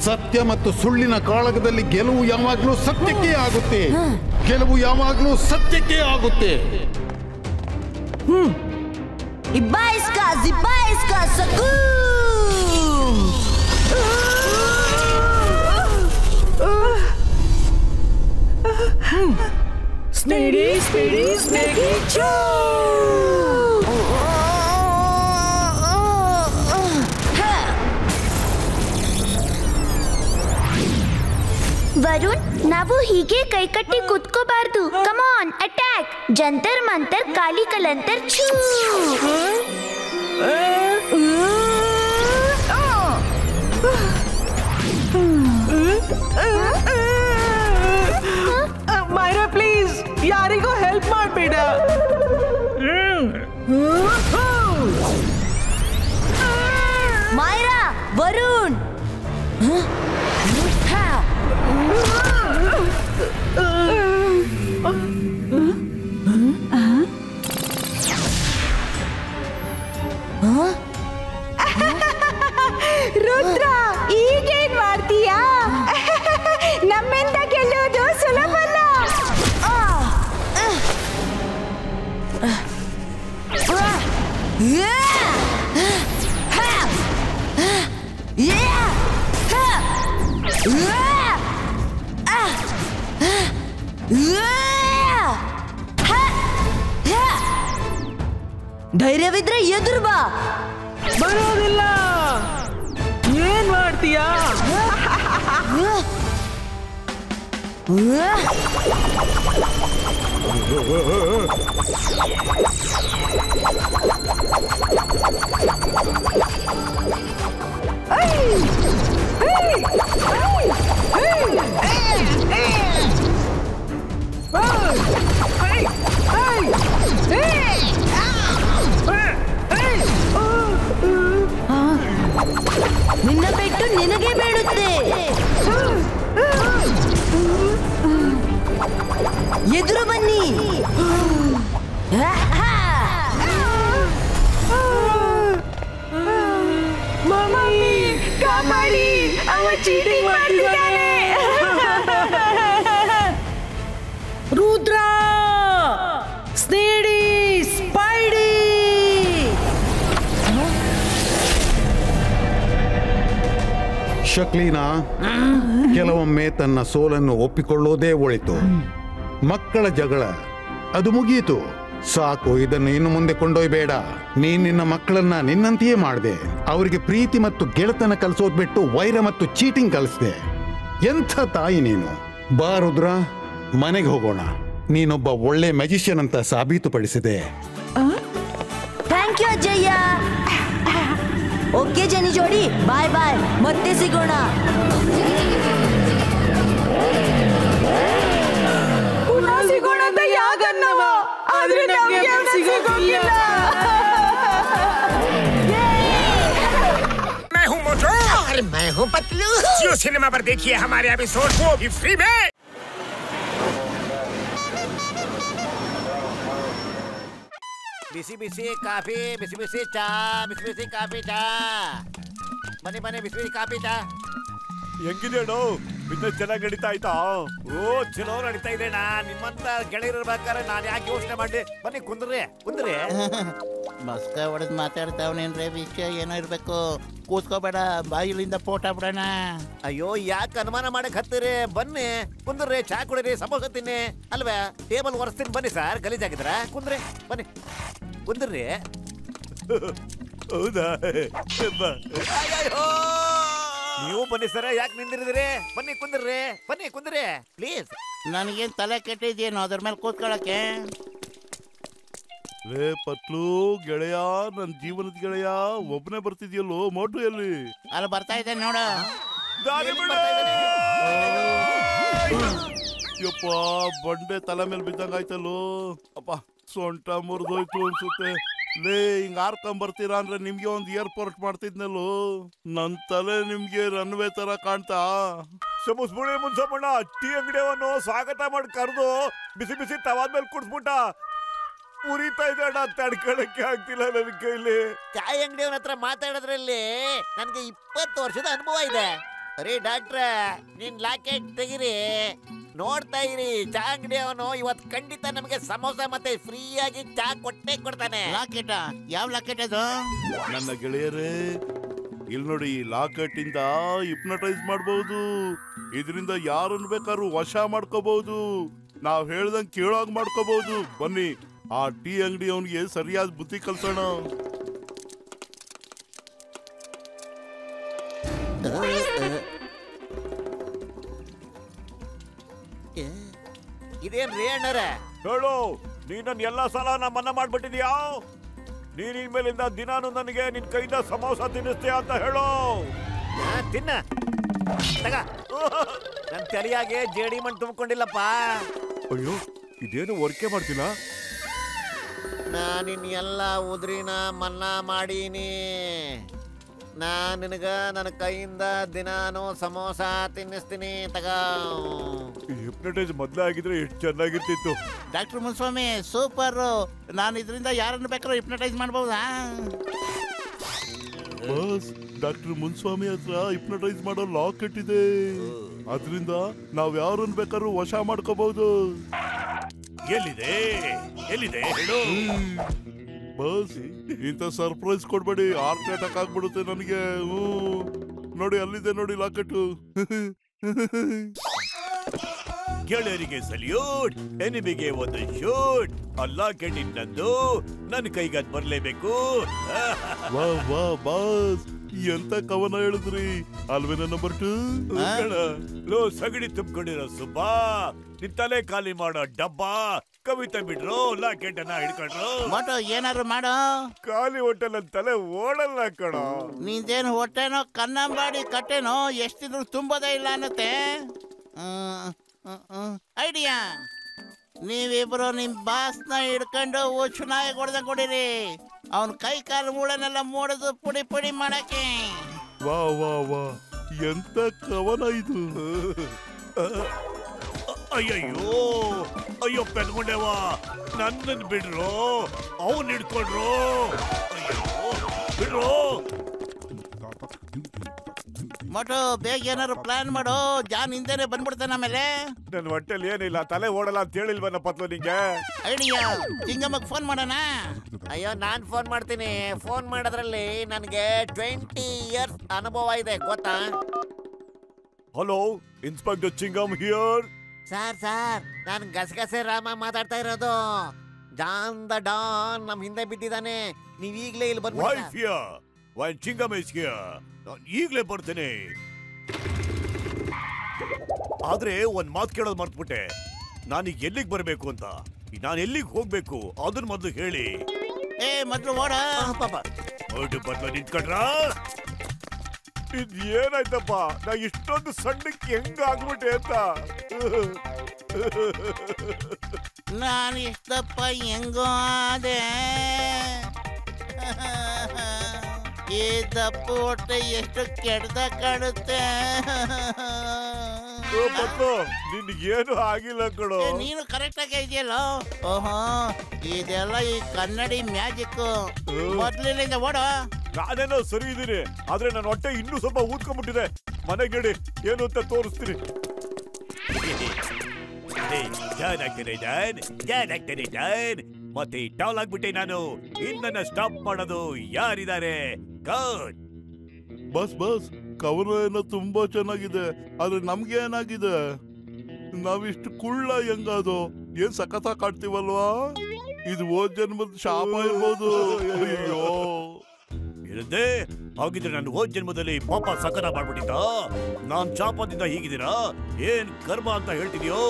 ಸತ್ಯ ಮತ್ತು ಸುಳ್ಳಿನ ಕಾಳಗದಲ್ಲಿ ಗೆಲುವು ಯಾವಾಗ್ಲೂ ಸತ್ಯಕ್ಕೆ ಆಗುತ್ತೆ. ಗೆಲುವು ಯಾವಾಗ್ಲೂ ಸತ್ಯಕ್ಕೆ ಆಗುತ್ತೆ. Ibaiska, Zibaiska, Sakum! Speedy, speedy, snaky, choo! Varun, ನಾವು ಹೀಗೆ ಕೈಕಟ್ಟಿ ಕುತ್ಕೋಬಾರ್ದು. Come on, attack! ಜಂತರ್ ಮಂತರ್ ಕಾಲಿ ಕಲಂತರ್ ಛೂ! ಮೈರಾ ಪ್ಲೀಸ್, ಯಾರಿಗೂ ಹೆಲ್ಪ್ ಮಾಡಬೇಡ. ಮೈರಾ, ವರುಣ್, ರುದ್ರ, ಈಗೇನ್ ಮಾಡ್ತೀಯಾ? ನಮ್ಮಿಂದ ಗೆಲ್ಲೋದು ಸುಲಭಲ್ಲ. ಧೈರ್ಯವಿದ್ರೆ ಎದುರು ಬಾ. ಬರೋದಿಲ್ಲ. ಏನ್ ಮಾಡ್ತೀಯಾ? ನಿನ್ನ ಪೆಟ್ಟು ನಿನಗೆ ಬೇಡುತ್ತೆ. ಎದುರು ಬನ್ನಿ. ಮಮ್ಮಿ, ಕಾಪಾಡಿ, ಅವ ಚೀಟಿಂಗ್ ಮಾಡ್ತಿದ್ದಾನೆ. ರುದ್ರ, ಸ್ನೇಡಿ, ಸ್ಪೈಡಿ. ಶಕ್ಲೀನಾ, ಕೆಲವೊಮ್ಮೆ ತನ್ನ ಸೋಲನ್ನು ಒಪ್ಪಿಕೊಳ್ಳೋದೇ ಒಳಿತು. ಮಕ್ಕಳ ಜಗಳ ಅದು ಮುಗಿಯಿತು, ಸಾಕು. ಇದನ್ನು ಇನ್ನು ಮುಂದೆ ಕೊಂಡೊಯ್ಬೇಡ. ನಿನ್ನ ಮಕ್ಕಳನ್ನ ನಿನ್ನಂತೆಯೇ ಮಾಡಿದೆ. ಅವರಿಗೆ ಪ್ರೀತಿ ಮತ್ತು ಗೆಳೆತನ ಕಲಿಸೋದ್ ಬಿಟ್ಟು ವೈರ ಮತ್ತು ಚೀಟಿಂಗ್ ಕಲಿಸಿದೆ. ಎಂಥ ತಾಯಿ ನೀನು. ಬಾ ರುದ್ರ, ಮನೆಗೆ ಹೋಗೋಣ. ನೀನೊಬ್ಬ ಒಳ್ಳೆ ಮ್ಯಾಜಿಷಿಯನ್ ಅಂತ ಸಾಬೀತುಪಡಿಸಿದೆ. ಥ್ಯಾಂಕ್ ಯು ಅಜ್ಜಯ್ಯ. ಓಕೆ ಜನಿ ಜೋಡಿ, ಬಾಯ್ ಬಾಯ್, ಮತ್ತೆ ಸಿಗೋಣ. ಪುನಃ ಸಿಗೋಣ ಅಂತ ಯಾಕನ್ನವ, ಆದ್ರೆ ನಮ್ಗೆ ಸಿಗೋಗಿಲ್ಲ. मैं हूँ मोटो और मैं हूँ पतलू। जियो सिनेमा पर देखिए हमारे एपिसोड को भी फ्री में। ಬಿಸಿ ಬಿಸಿ ಕಾಫಿ, ಬಿಸಿ ಬಿಸಿ ಚಾ, ಬಿಸಿ ಬಿಸಿ ಕಾಫಿ ಚಾ. ಬನ್ನಿ ಬನ್ನಿ, ಬಿಸಿ ಬಿಸಿ ಕಾಫಿ ಚಾ. ಹೆಂಗಿದೆ ಅಣ್ಣ? ಬಿಸ್ನೆಸ್ ಚೆನ್ನಾಗಿ ನಡೀತಾ ಆಯ್ತಾ? ಓ, ಚಲೋ ನಡೀತಾ ಇದೆ ಅಣ್ಣ. ನಿಮ್ಮಂತ ಗೆಳೆಯರಿರ್ಬೇಕಾದ್ರೆ ನಾನು ಯಾಕೆ ಯೋಚನೆ ಮಾಡಿ. ಬನ್ನಿ ಕುಂದ್ರಿ ಕುಂದ್ರಿ. ಮಸ್ಕ ಹೊಡೆದ್ ಮಾತಾಡ್ತಾವನೇನ್ರಿ, ವಿಷಯ ಏನೋ ಇರ್ಬೇಕು. ಕೂತ್ಕೋಬೇಡ, ಬಾಯಿಲಿಂದ ಪೋಟ ಬಿಡೋಣ. ಅಯ್ಯೋ, ಯಾಕೆ ಅನುಮಾನ ಮಾಡಕ್ ಹತ್ತೀರಿ? ಬನ್ನಿ ಕುಂದ್ರಿ, ಚಾ ಕುಡಿರಿ, ಸಮೋಸ ತಿನ್ನಿ. ಅಲ್ವಾ, ಟೇಬಲ್ ಒರೆಸ್ತೀನಿ. ಬನ್ನಿ ಸರ್, ಗಲೀಜಾಗಿದ್ರ. ಕುಂದ್ರಿ, ಬನ್ನಿ ಕುಂದ್ರಿ. ಹೌದಾ? ನೀವು ಬನ್ನಿ ಸರ, ಯಾಕೆ ನಿಂದಿರಿದ್ರಿ? ಬನ್ನಿ ಕುಂದ್ರಿ, ಬನ್ನಿ ಕುಂದ್ರಿ ಪ್ಲೀಸ್. ನನಗೇನ್ ತಲೆ ಕೆಟ್ಟಿದ್ಯೇನೋ ಅದ್ರ ಮೇಲೆ ಕೂತ್ಕೊಳಕ್ಕೆ? ಲೇ ಪತ್ಲು ಗೆಳೆಯ, ನನ್ ಜೀವನದ ಗೆಳೆಯ, ಒಬ್ಬನೇ ಬರ್ತಿದ್ಯಲ್ಲೋ. ಮೋಟು ಎಲ್ಲಿ? ಅಲ್ಲಿ ಬರ್ತಾ ಇದೆ ನೋಡ. ಯಪ್ಪ, ಬಂಡೆ ತಲೆ ಮೇಲೆ ಬಿದ್ದಂಗಾಯ್ತಲ್ಲೋ. ಅಪ್ಪ, ಸೊಂಟ ಮುರಿದೋಯ್ತು ಅನ್ಸುತ್ತೆ. ಲೇ ಹಿಂಗ್ ಹಾರ್ಕೊಂಡ್ ಬರ್ತೀರಾ ಅಂದ್ರೆ ನಿಮ್ಗೆ ಒಂದು ಏರ್ಪೋರ್ಟ್ ಮಾಡ್ತಿದ್ನಲ್ಲೋ. ನನ್ ತಲೆ ನಿಮ್ಗೆ ರನ್ವೇ ತರ ಕಾಣ್ತಾ? ಸಮುಸ್ಬುಳಿ ಮುನ್ಸಮ್ಮಣ್ಣ ಟೀ ಅಂಗಡಿಯವನು ಸ್ವಾಗತ ಮಾಡಿ ಕರೆದು ಬಿಸಿ ಬಿಸಿ ತವಾದ್ಮೇಲೆ ಕುಡಿಸ್ಬಿಟ್ಟ. ಉರಿತಾ ಇದೆ ಅಣ್ಣ, ತಡ್ಕೊಳಕ್ಕೆ ಆಗ್ತಿಲ್ಲ ನನ್ನ ಕೈಲಿ. ಚಾಯ್ ಅಂಗಡಿಯವನ ಹತ್ರ ಮಾತಾಡೋದ್ರಲ್ಲಿ ನನ್ಗೆ 20 ವರ್ಷದ ಅನುಭವ ಇದೆ. ಅರೇ ಡಾಕ್ಟ್ರ, ನಿನ್ ಲಾಕೆಟ್ ತೆಗಿರಿ, ನೋಡ್ತಾ ಇರಿ. ಚಾ ಅಂಗಡಿಯವನು ಇವತ್ತು ಖಂಡಿತ ನಮಗೆ ಸಮೋಸ ಮತ್ತೆ ಫ್ರೀ ಆಗಿ ಚಾ ಕೊಡ್ತಾನೆ. ಲಾಕೆಟ್? ಯಾವ ಲಾಕೆಟ್ ಅದು? ನನ್ನ ಗೆಳೆಯರೇ, ಇಲ್ಲಿ ನೋಡಿ, ಈ ಲಾಕೆಟ್ ಇಂದ ಹಿಪ್ನಟೈಸ್ ಮಾಡಬಹುದು. ಇದರಿಂದ ಯಾರನ್ನು ಬೇಕಾದ್ರೂ ವಶ ಮಾಡ್ಕೋಬಹುದು. ನಾವ್ ಹೇಳ್ದಂಗ್ ಕೇಳೋಗ್ ಮಾಡ್ಕೋಬಹುದು. ಬನ್ನಿ, ಆ ಟೀ ಅಂಗಡಿ ಅವನಿಗೆ ಸರಿಯಾದ ಬುದ್ಧಿ ಕಲ್ಸೋಣ. ಇದೇನ್ರಿ ಅಣ್ಣರ? ಹೇಳು, ನೀನ್ ಎಲ್ಲಾ ಸಲ ಮನ್ನಾ ಮಾಡ್ಬಿಟ್ಟಿದ್ಯಾ? ನೀನ್ ಇನ್ಮೇಲಿಂದ ದಿನಾನು ನನಗೆ ನಿನ್ ಕೈಯಿಂದ ಸಮೋಸ ತಿನ್ನಿಸ್ತೀಯ ಅಂತ ಹೇಳು. ತಿನ್ನ ನನ್ ತಲೆಯಾಗೆ ಜೇಡಿ ಮಣ್ಣು ತುಂಬಿಕೊಂಡಿಲ್ಲಪ್ಪ. ಅಯ್ಯೋ, ಇದೇನು ವರ್ಕೆ ಮಾಡ್ತಿಲ್ಲ. ನಾನಿನ್ ಎಲ್ಲ ಉದ್ರಿನ ಮನ್ನಾ ಮಾಡೀನಿ. ನಿನಗ ನನ್ನ ಕೈಯಿಂದ ದಿನಾನು ಸಮೋಸ ತಿನ್ನಿಸ್ತೀನಿ. ಹಿಪ್ನಟೈಸ್ ಮೊದ್ಲೇ ಆಗಿದ್ರೆ ಎಷ್ಟು ಚೆನ್ನಾಗಿರ್ತಿತ್ತು. Doctor Muniswamy super. ನಾನು ಇದರಿಂದ ಯಾರನ್ನು ಬೇಕಾದ್ರೂ ಹಿಪ್ನಟೈಸ್ ಮಾಡಬಹುದಾ? ಬಸ್, ಡಾಕ್ಟರ್ ಮುನ್ಸ್ವಾಮಿ ಹತ್ರ ಹಿಪ್ನಟೈಸ್ ಮಾಡೋ ಲಾಕೆಟ್ ಇದೆ. ಅದರಿಂದ ನಾವ್ ಯಾರನ್ನು ಬೇಕಾದ್ರೂ ವಶ ಮಾಡ್ಕೋಬಹುದು. ಎಲ್ಲಿದೆ ಹೇಳು. ಬಸ್, ಇಂಥ ಸರ್ಪ್ರೈಸ್ ಕೊಡ್ಬೇಡಿ, ಹಾರ್ಟ್ ಅಟ್ಯಾಕ್ ಆಗ್ಬಿಡುತ್ತೆ ನನಗೆ. ನೋಡಿ, ಅಲ್ಲಿದೆ ನೋಡಿ ಲಾಕೆಟ್. ಗೆಳೆಯರಿಗೆ ಸಲ್ಯೂಟ್, ಎನಿಮಿಗೆ ಒಂದು ಶೂಟ್. ಅಲ್ಲ ಕೆಟ್ಟಿನ್ನಂದು ನನ್ನ ಕೈಗದ್ ಬರ್ಲೇಬೇಕು. ವಾ ವಾ ಬಾಸ್, ಎಂತ ಕವನ ಹೇಳಿದ್ರಿ ಅಲ್ವೇನ ನಂಬರ್ 2? ಲೋ ಸಗಡಿ ತುಂಬಿಕೊಂಡಿರೋ ಸುಬ್ಬಾ, ನಿನ್ ತಲೆ ಖಾಲಿ ಮಾಡೋ ಡಬ್ಬ, ಕವಿತೆ ಬಿಡ್ರು, ಲಾಕೆಟ್ ಅನ್ನ ಹಿಡ್ಕೊಂಡ್ರು. ಏನಾದ್ರು ಮಾಡೋ, ಖಾಲಿ ಹೊಟ್ಟೆ ನನ್ನ ತಲೆ ಓಡಲ್ಲ ಕಣೋ. ನಿಂದೇನು ಹೊಟ್ಟೆನೋ ಕನ್ನಂಬಾಡಿ ಕಟ್ಟೆನೋ ಎಷ್ಟಿದ್ರು ತುಂಬೋದೇ ಇಲ್ಲ ಅನ್ನತ್ತೆ. ಐಡಿಯಾ, ನೀವಿಬ್ರು ನಿಮ್ ಬಾಸ್ನ ಹಿಡ್ಕೊಂಡು ಚೆನ್ನಾಗಿ ಹೊಡೆದಂಗ್ ಕೊಡಿರಿ. ಅವನ್ ಕೈ ಕಾಲು ಮೂಳೆನೆಲ್ಲ ಮೂಡದು ಪುಡಿ ಪುಡಿ ಮಾಡಕ್ಕೆ. ವಾ ವಾ ವಾ, ಎಂತ ಕವನ ಇದು. ಅಯ್ಯೋ ಪೆದ್ಕೊಂಡೇವಾ, ನನ್ನನ್ ಬಿಡ್ರು, ಅವನ್ ಹಿಡ್ಕೊಂಡ್ರು. ಅಯ್ಯೋ ಬಿಡ್ರು. ಮಟು, ಬೇಗ ಏನಾದ್ರು ಪ್ಲಾನ್ ಮಾಡು. ಜಾನ್ ಹಿಂದೆನೆ ಬಂದ್ಬಿಡ್ತಾನೆ ಆಮೇಲೆ. ನನ್ ಹೊಟ್ಟೆಲಿ ಏನಿಲ್ಲ, ತಲೆ ಓಡಲ್ಲ ಅಂತ ಹೇಳಿಲ್ವನ ಪತ್ಲು ನಿಂಗೆ. ಐಡಿಯಾ, ಚಿಂಗಮ್ಮಗ್ ಫೋನ್ ಮಾಡೋಣ. ಅಯ್ಯೋ, ನಾನ್ ಫೋನ್ ಮಾಡ್ತೀನಿ. ಫೋನ್ ಮಾಡೋದ್ರಲ್ಲಿ ನನಗೆ 20 ಇಯರ್ಸ್ ಅನುಭವ ಇದೆ, ಗೊತ್ತಾ? Hello, inspector ಚಿಂಗಮ್ here. ಸರ್, ನಾನು ಗಸಗಸೆ ರಾಮ ಮಾತಾಡ್ತಾ ಇರೋದು. ಜಾನ್ ದ ಡಾನ್ ನಮ್ ಹಿಂದೆ ಬಿದ್ದಿದ್ದಾನೆ. ನೀವ್ ಈಗ್ಲೇ ಇಲ್ಲಿ ಬಂದ್ಬಿಡಿ. ಚಿಂಗಮ್ ಇಸ್ ಹಿಯರ್. ನಾನು ಈಗ್ಲೇ ಬರ್ತೇನೆ. ಆದ್ರೆ ಒಂದ್ ಮಾತು ಕೇಳೋದು ಮರ್ತ್ಬಿಟ್ಟೆ. ನಾನೀಗ ಎಲ್ಲಿಗೆ ಬರ್ಬೇಕು ಅಂತ, ನಾನು ಎಲ್ಲಿಗೆ ಹೋಗ್ಬೇಕು ಅದನ್ನ ಮೊದ್ಲು ಹೇಳಿ. ಮೊದ್ಲು ಓಡ ಬದ್ಲು ನಿಂತ್ಕೊಂಡ್ರ. ಇದ್ ಏನಾಯ್ತಪ್ಪ, ನಾ ಇಷ್ಟೊಂದು ಸಣ್ಣಕ್ಕೆ ಹೆಂಗ ಆಗ್ಬಿಟ್ಟೆ ಅಂತ. ನಾನು ಇಷ್ಟಪ್ಪ ಹೆಂಗೋ ಅದೇ. ಈ ದಪ್ಪು ಹೊಟ್ಟೆ ಎಷ್ಟು ಕೆಡ್ದ ಕಾಣುತ್ತೆ. ನಿನ್ಗೇನು ಆಗಿಲ್ಲ ಕಣೋ. ನೀನು ಕರೆಕ್ಟ್ ಆಗಿ ಇದೆಯಲ್ಲ. ಓಹೋ, ಇದೆಲ್ಲ ಈ ಕನ್ನಡಿ ಮ್ಯಾಜಿಕ್. ಮೊದ್ಲಿನಿಂದ ಓಡ. ನಾನೇನೋ ಸರಿ ಇದೀನಿ, ಆದ್ರೆ ನನ್ನ ಹೊಟ್ಟೆ ಇನ್ನೂ ಸ್ವಲ್ಪ ಊದ್ಕೊಂಡ್ಬಿಟ್ಟಿದೆ. ಮನೆಗೆ ನಡಿ, ಏನು ಅಂತ ತೋರಿಸ್ತೀನಿ. ಮತ್ತೆ ಟೌಲ್ ಆಗ್ಬಿಟ್ಟೆ ನಾನು. ಇನ್ನನ್ನ ಸ್ಟಾಪ್ ಮಾಡೋದು ಯಾರಿದ್ದಾರೆ? ಬಸ್, ಕವನ ಏನೋ ತುಂಬಾ ಚೆನ್ನಾಗಿದೆ, ಆದ್ರೆ ನಮ್ಗೆ ಏನಾಗಿದೆ? ನಾವಿಷ್ಟು ಕುಳ್ಳ ಹೆಂಗದು? ಏನ್ ಸಖತ ಕಾಡ್ತೀವಲ್ವಾ? ಇದು ಹೋದ್ ಜನ್ಮದ ಶಾಪ ಇರ್ಬೋದು. ಅಯ್ಯೋ, ಇರದೆ ಹಾಗಿದ್ರೆ ನಾನು ಹೋದ್ ಜನ್ಮದಲ್ಲಿ ಪಾಪ ಸಕರ ಮಾಡ್ಬಿಟ್ಟಿದ್ದ. ನಾನ್ ಶಾಪದಿಂದ ಹೀಗಿದ್ದೀರಾ? ಏನ್ ಕರ್ಮ ಅಂತ ಹೇಳ್ತಿದ್ಯೋ?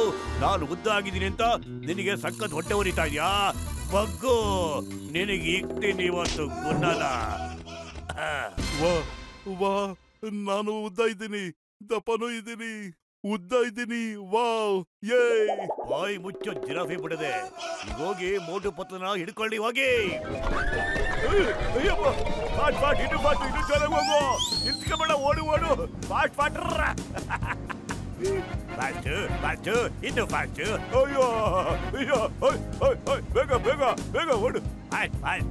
ನಾನು ಉದ್ದ ಆಗಿದ್ದೀನಿ ಅಂತ ನಿನಗೆ ಸಖತ್ ಹೊಟ್ಟೆ ಉರಿತಾ ಇದ್ಯಾ? ಬಗ್ಗು, ನಿನಗೆ ಇಕ್ತೀನಿ ಇವತ್ತು ಗುನ್ನಲ್ಲ. ವಾ, ನಾನು ಉದ್ದ ಇದ್ದೀನಿ, ದಪ್ಪನೂ ಇದ್ದೀನಿ, ಉದ್ದ ಇದ್ದೀನಿ. ವಾವ್, ಯೇ! ಬಾಯಿ ಮುಚ್ಚೋ ಜಿರಾಫೆ ಬಿಡದೆ. ಈಗ ಹೋಗಿ ಮೋಟು ಪತ್ಲನ ಹಿಡ್ಕೊಳ್ಳಿ ಹೋಗಿ. ಅಯ್ಯಪ್ಪ, ಫಾಟ್ ಫಾಟ್, ಇನ್ನು ಫಾಟ್, ಇನ್ನು ಚೆನ್ನಾಗಿ ಹೋಗು. ನಿಂತ್ಕೊಬೇಡ, ಓಡು ಓಡು. ಫಾಟ್ ಫಾಟ್, ಫಾಸ್ಟ್ ಫಾಸ್ಟ್, ಇನ್ನು ಫಾಸ್ಟ್. ಅಯ್ಯೋ ಅಯ್ಯೋ, ಬೇಗ ಬೇಗ ಬೇಗ ಓಡು. ಫಾಟ್ ಫಾಟ್,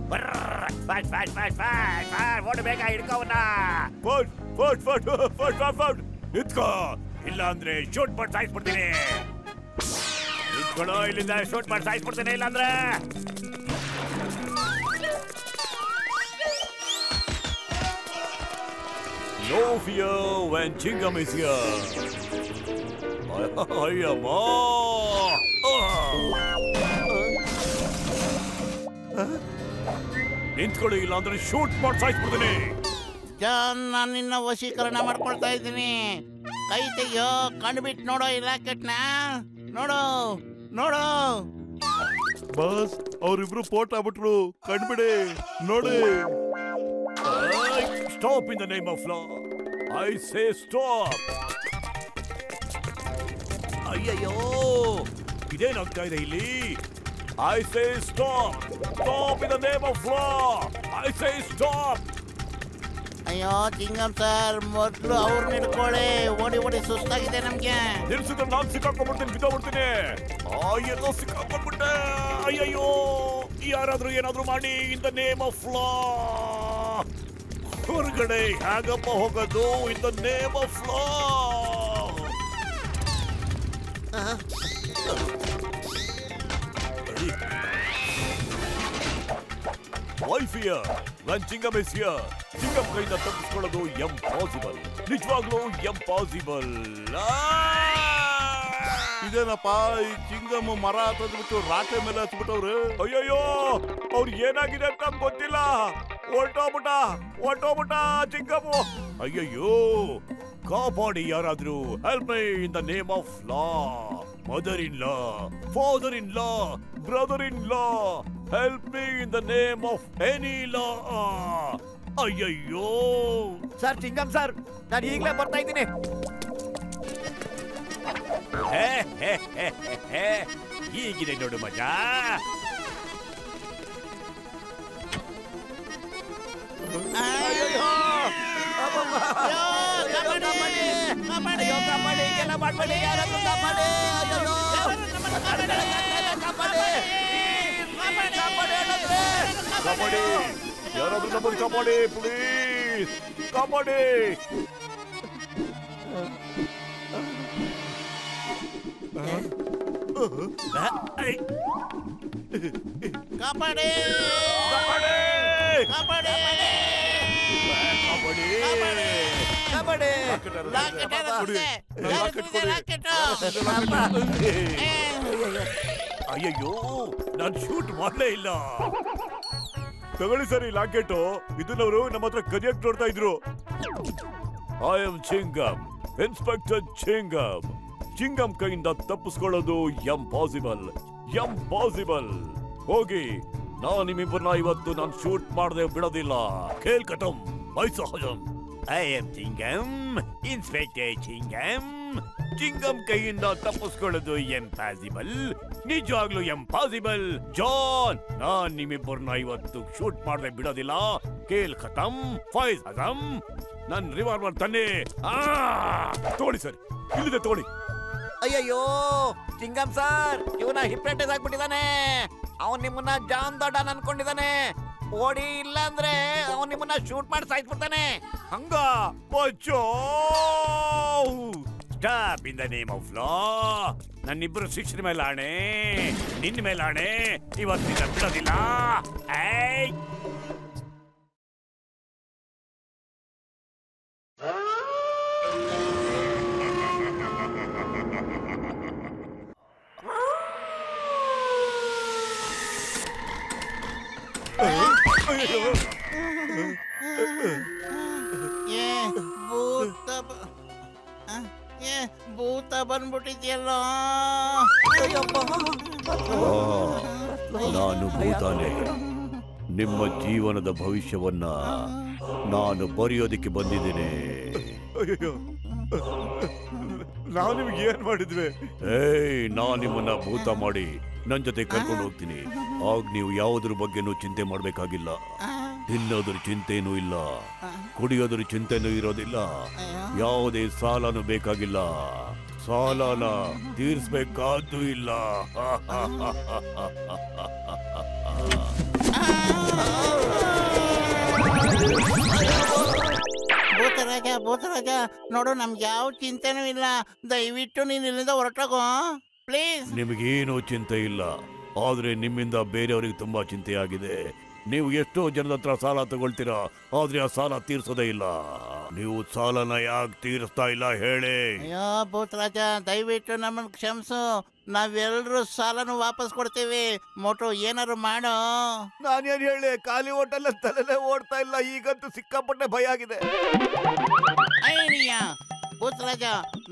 ಫಾಟ್ ಫಾಟ್ ಫಾಟ್ ಫಾಟ್ ಫಾಟ್, ಓಡು ಬೇಗ, ಹಿಡ್ಕೋವನ್ನ. ಫಾಟ್ ಫಾಟ್ ಫಾಟ್ ಫಾಟ್ ಫಾಟ್ ಫಾಟ್, ನಿಂತ್ಕೋ, ಇಲ್ಲ ಅಂದ್ರೆ ಶೂಟ್ ಮಾಡಿ ಸಾಯಿಸ್ಬಿಡ್ತೀನಿ. ನಿಂತ್ಕೊಳ್ಳೋ, ಇಲ್ಲಿಂದ ಶೂಟ್ ಮಾಡಿ ಸಾಯಿಸ್ಬಿಡ್ತೀನಿ ಇಲ್ಲ ಅಂದ್ರೆ. No fear when Chingam is here. ಅಯ್ಯಮ್ಮ, ನಿಂತ್ಕೊಳ್ಳಿ, ಇಲ್ಲ ಅಂದ್ರೆ ಶೂಟ್ ಮಾಡಿ ಸಾಯಿಸ್ಬಿಡ್ತೀನಿ. ಜಾನ್, ನಾನು ನಿನ್ನ ವಶೀಕರಣ ಮಾಡ್ಕೊಳ್ತಾ ಇದ್ದೀನಿ. ಕೈ ತೆಗಿಯೋ, ಕಂಡುಬಿಟ್ಟು ನೋಡೋ ಈ ರಾಕೆಟ್ನ. ನೋಡು ನೋಡು. ಬಾಸ್, ಅವ್ರಿಬ್ರು ಪೋಟ್ ಆಗ್ಬಿಟ್ರು. ಕಂಡ್ಬಿಡಿ, ನೋಡಿ. Stop in the name of law. I say stop. ಅಯ್ಯಯ್ಯೋ, ಇದೇನಾಗ್ತಾ ಇದೆ ಇಲ್ಲಿ? I say stop. Stop in the name of law. I say stop. ಅಯ್ಯೋ ಚಿಂಗಂ ಸರ್, ಮೊದಲು ಅವ್ರನ್ನ ಹಿಡ್ಕೊಳ್ಳಿ. ಓಡಿ ಓಡಿ ಸುಸ್ತಾಗಿದೆ ನಮ್ಗೆ. ನಿಲ್ಸಿದ್ರೆ ನಾನು ಸಿಕ್ಕಾಕೊಂಡ್ಬಿಡ್ತೀನಿ, ಬಿದ್ದೋಗ್ಬಿಡ್ತೀನಿ. ಎಲ್ಲೋ ಸಿಕ್ಕಾಕೊಂಡ್ಬಿಟ್ಟೆ. ಅಯ್ಯಯ್ಯೋ, ಯಾರಾದ್ರೂ ಏನಾದ್ರೂ ಮಾಡಿ ಇನ್ ದ ನೇಮ್ ಆಫ್ ಲಾ. ಹೊರಗಡೆ ಹೇಗಪ್ಪ ಹೋಗೋದು ಇನ್ the name of law? Why fear when Chingam is here? Chingam ಕೈಯಿಂದ ತಪ್ಪಿಸ್ಕೊಳ್ಳೋದು ಇಂಪಾಸಿಬಲ್. ನಿಜವಾಗ್ಲೂ ಇಂಪಾಸಿಬಲ್. ಇದೇನಪ್ಪ, ಈ ಚಿಂಗಮ್ ಮರ ಹತ್ತದ್ಬಿಟ್ಟು ರಾಟೆ ಮೇಲೆ ಹತ್ಬಿಟ್ಟವ್ರೆ. ಅಯ್ಯಯ್ಯೋ, ಅವ್ರಿಗೆ ಏನಾಗಿದೆ ಅಂತ ಗೊತ್ತಿಲ್ಲ. ಹೊರ್ಟೋಗ್ಬಿಟ್ಟ ಚಿಂಗಮ್ಮು. ಅಯ್ಯಯ್ಯೋ, ಕಾಪಾಡಿ ಯಾರಾದ್ರೂ. Help me in the name of law. Mother in law, father in law, brother in law, help me in the name of any law. ಅಯ್ಯಯ್ಯೋ ಸರ್, ಚಿಂಗಮ್ ಸರ್, ನಾನು ಈಗಲೇ ಬರ್ತಾ ಇದ್ದೀನಿ. ಹೀಗಿದೆ ನೋಡು ಮಜಾ. ಕಾಪಾಡಿ, ಯಾರಾದ್ರೂ ನಮ್ಮನ್ನು ಕಾಪಾಡಿ ಪ್ಲೀಸ್, ಕಾಪಾಡಿ. ಕಾಪಾಡಿ ಕಾಪಾಡಿ ಕಾಪಾಡಿ. ಅಯ್ಯಯ್ಯೋ, ನಾನು ಶೂಟ್ ಮಾಡಲೇ ಇಲ್ಲ. ತಗೊಳ್ಳಿ ಸರ್ ಈ ಲಾಕೆಟ್. ಇದನ್ನವರು ನಮ್ಮ ಹತ್ರ ಕದಿಯಕ್ ನೋಡ್ತಾ ಇದ್ರು. I am Chingam, inspector Chingam. Chingam ಕೈಯಿಂದ ತಪ್ಪಿಸ್ಕೊಳ್ಳೋದು ಇಂಪಾಸಿಬಲ್. ಹೋಗಿ, ನಾನು ನಿಮ್ಮಿಬ್ಬರನ್ನ ಇವತ್ತು ನಾನು ಶೂಟ್ ಮಾಡದೆ ಬಿಡೋದಿಲ್ಲ. ಖೇಲ್ ಖತಮ್, ಮೈಸೂರು ಹಜಮ್. I am Chingam, inspector Chingam. Chingam ಕೈಯಿಂದ ತಪ್ಪಿಸ್ಕೊಳ್ಳೋದು ಇಂಪಾಸಿಬಲ್, ನಿಜವಾಗ್ಲೂ ಇಂಪಾಸಿಬಲ್. ಜಾನ್, ನಾನ್ ನಿಮ್ಮಿಬ್ಬರನ್ನ ಇವತ್ತು ಶೂಟ್ ಮಾಡದೆ ಬಿಡೋದಿಲ್ಲ. ಖೇಲ್ ಖತಮ್, ಫೈಜ್ ಹಜಮ್. ನನ್ ರಿವಾಲ್ವರ್ ತನ್ನಿ. ತೋಳಿ ಸರ್, ಇಲ್ಲಿದೆ ತೋಳಿ. ಅಯ್ಯಯ್ಯೋ ಚಿಂಗಮ್ ಸರ್, ಇವನ ಹಿಪ್ನಟೈಸ್ ಆಗ್ಬಿಟ್ಟಿದ್ದಾನೆ. ಅವನ್ ನಿಮ್ಮನ್ನ ಜಾನ್ ದೊಡ್ಡನ್ ಅನ್ಕೊಂಡಿದ್ದಾನೆ. ಓಡಿ, ಇಲ್ಲ ಅಂದ್ರೆ ಅವನ್ ನಿಮ್ಮನ್ನ ಶೂಟ್ ಮಾಡಿ ಸಾಯಿಸ್ಬಿಡ್ತಾನೆ. ಹಂಗ ಬಚ್ಚೋ. Stop in the name of law. ನನ್ನಿಬ್ಬರು ಶಿಕ್ಷಣ ಮೇಲೆ ಆಣೆ, ನಿನ್ನ ಮೇಲೆ ಆಣೆ, ಇವತ್ತಿನ ಬಿಡೋದಿಲ್ಲ. ಭೂತ ಬಂದ್ಬಿಟ್ಟಿದ್ಯಲ್ಲೋ. ನಾನು ಭೂತಾನೆ. ನಿಮ್ಮ ಜೀವನದ ಭವಿಷ್ಯವನ್ನ ನಾನು ಬರೆಯೋದಿಕ್ಕೆ ಬಂದಿದ್ದೇನೆ. ನಾವು ನಿಮ್ಗೆ ಏನ್ ಮಾಡಿದ್ವಿ? ನಾನ್ ನಿಮ್ಮನ್ನ ಭೂತ ಮಾಡಿ ನನ್ ಜೊತೆ ಕರ್ಕೊಂಡು ಹೋಗ್ತೀನಿ. ಆಗ ನೀವು ಯಾವುದ್ರ ಬಗ್ಗೆನೂ ಚಿಂತೆ ಮಾಡ್ಬೇಕಾಗಿಲ್ಲ. ತಿನ್ನೋದ್ರ ಚಿಂತೆನೂ ಇಲ್ಲ, ಕುಡಿಯೋದ್ರ ಚಿಂತೆನೂ ಇರೋದಿಲ್ಲ, ಯಾವುದೇ ಸಾಲನೂ ಬೇಕಾಗಿಲ್ಲ, ಸಾಲನ ತೀರ್ಸ್ಬೇಕಾದ್ದು ಇಲ್ಲ. ಭೂತರಾಜ ನೋಡು, ನಮ್ಗೆ ಯಾವ ಚಿಂತೆನೂ ಇಲ್ಲ. ದಯವಿಟ್ಟು ನೀನ್ ಇಲ್ಲಿಂದ ಹೊರಟೋಗೋ ಪ್ಲೀಸ್. ನಿಮಗೇನು ಚಿಂತೆ ಇಲ್ಲ, ಆದ್ರೆ ನಿಮ್ಮಿಂದ ಬೇರೆಯವ್ರಿಗೆ ತುಂಬಾ ಚಿಂತೆ ಆಗಿದೆ. ನೀವು ಎಷ್ಟೋ ಜನದ ಹತ್ರ ಸಾಲ ತಗೊಳ್ತೀರಾ, ಆದ್ರೆ ಆ ಸಾಲ ತೀರ್ಸೋದೇ ಇಲ್ಲ. ನೀವು ಸಾಲನ ಯಾಕೆ ತೀರಿಸ್ತಾ ಇಲ್ಲ ಹೇಳಿ? ಅಯ್ಯೋ ಭೂತರಾಜ, ದಯವಿಟ್ಟು ನಮ್ಮನ್ನು ಕ್ಷಮಿಸು. ನಾವೆಲ್ಲರೂ ಸಾಲನು ವಾಪಸ್ ಕೊಡ್ತೀವಿ. ಮೋಟು ಏನಾರು ಮಾಡೋ. ನಾನೇನ್ ಹೇಳಿ, ಖಾಲಿ ಹೋಟೆಲ್ ತಲೆನೇ ಓಡ್ತಾ ಇಲ್ಲ. ಈಗಂತೂ ಸಿಕ್ಕಾಪಟ್ಟೆ ಭಯ ಆಗಿದೆ. ಭೂತರಾಜ,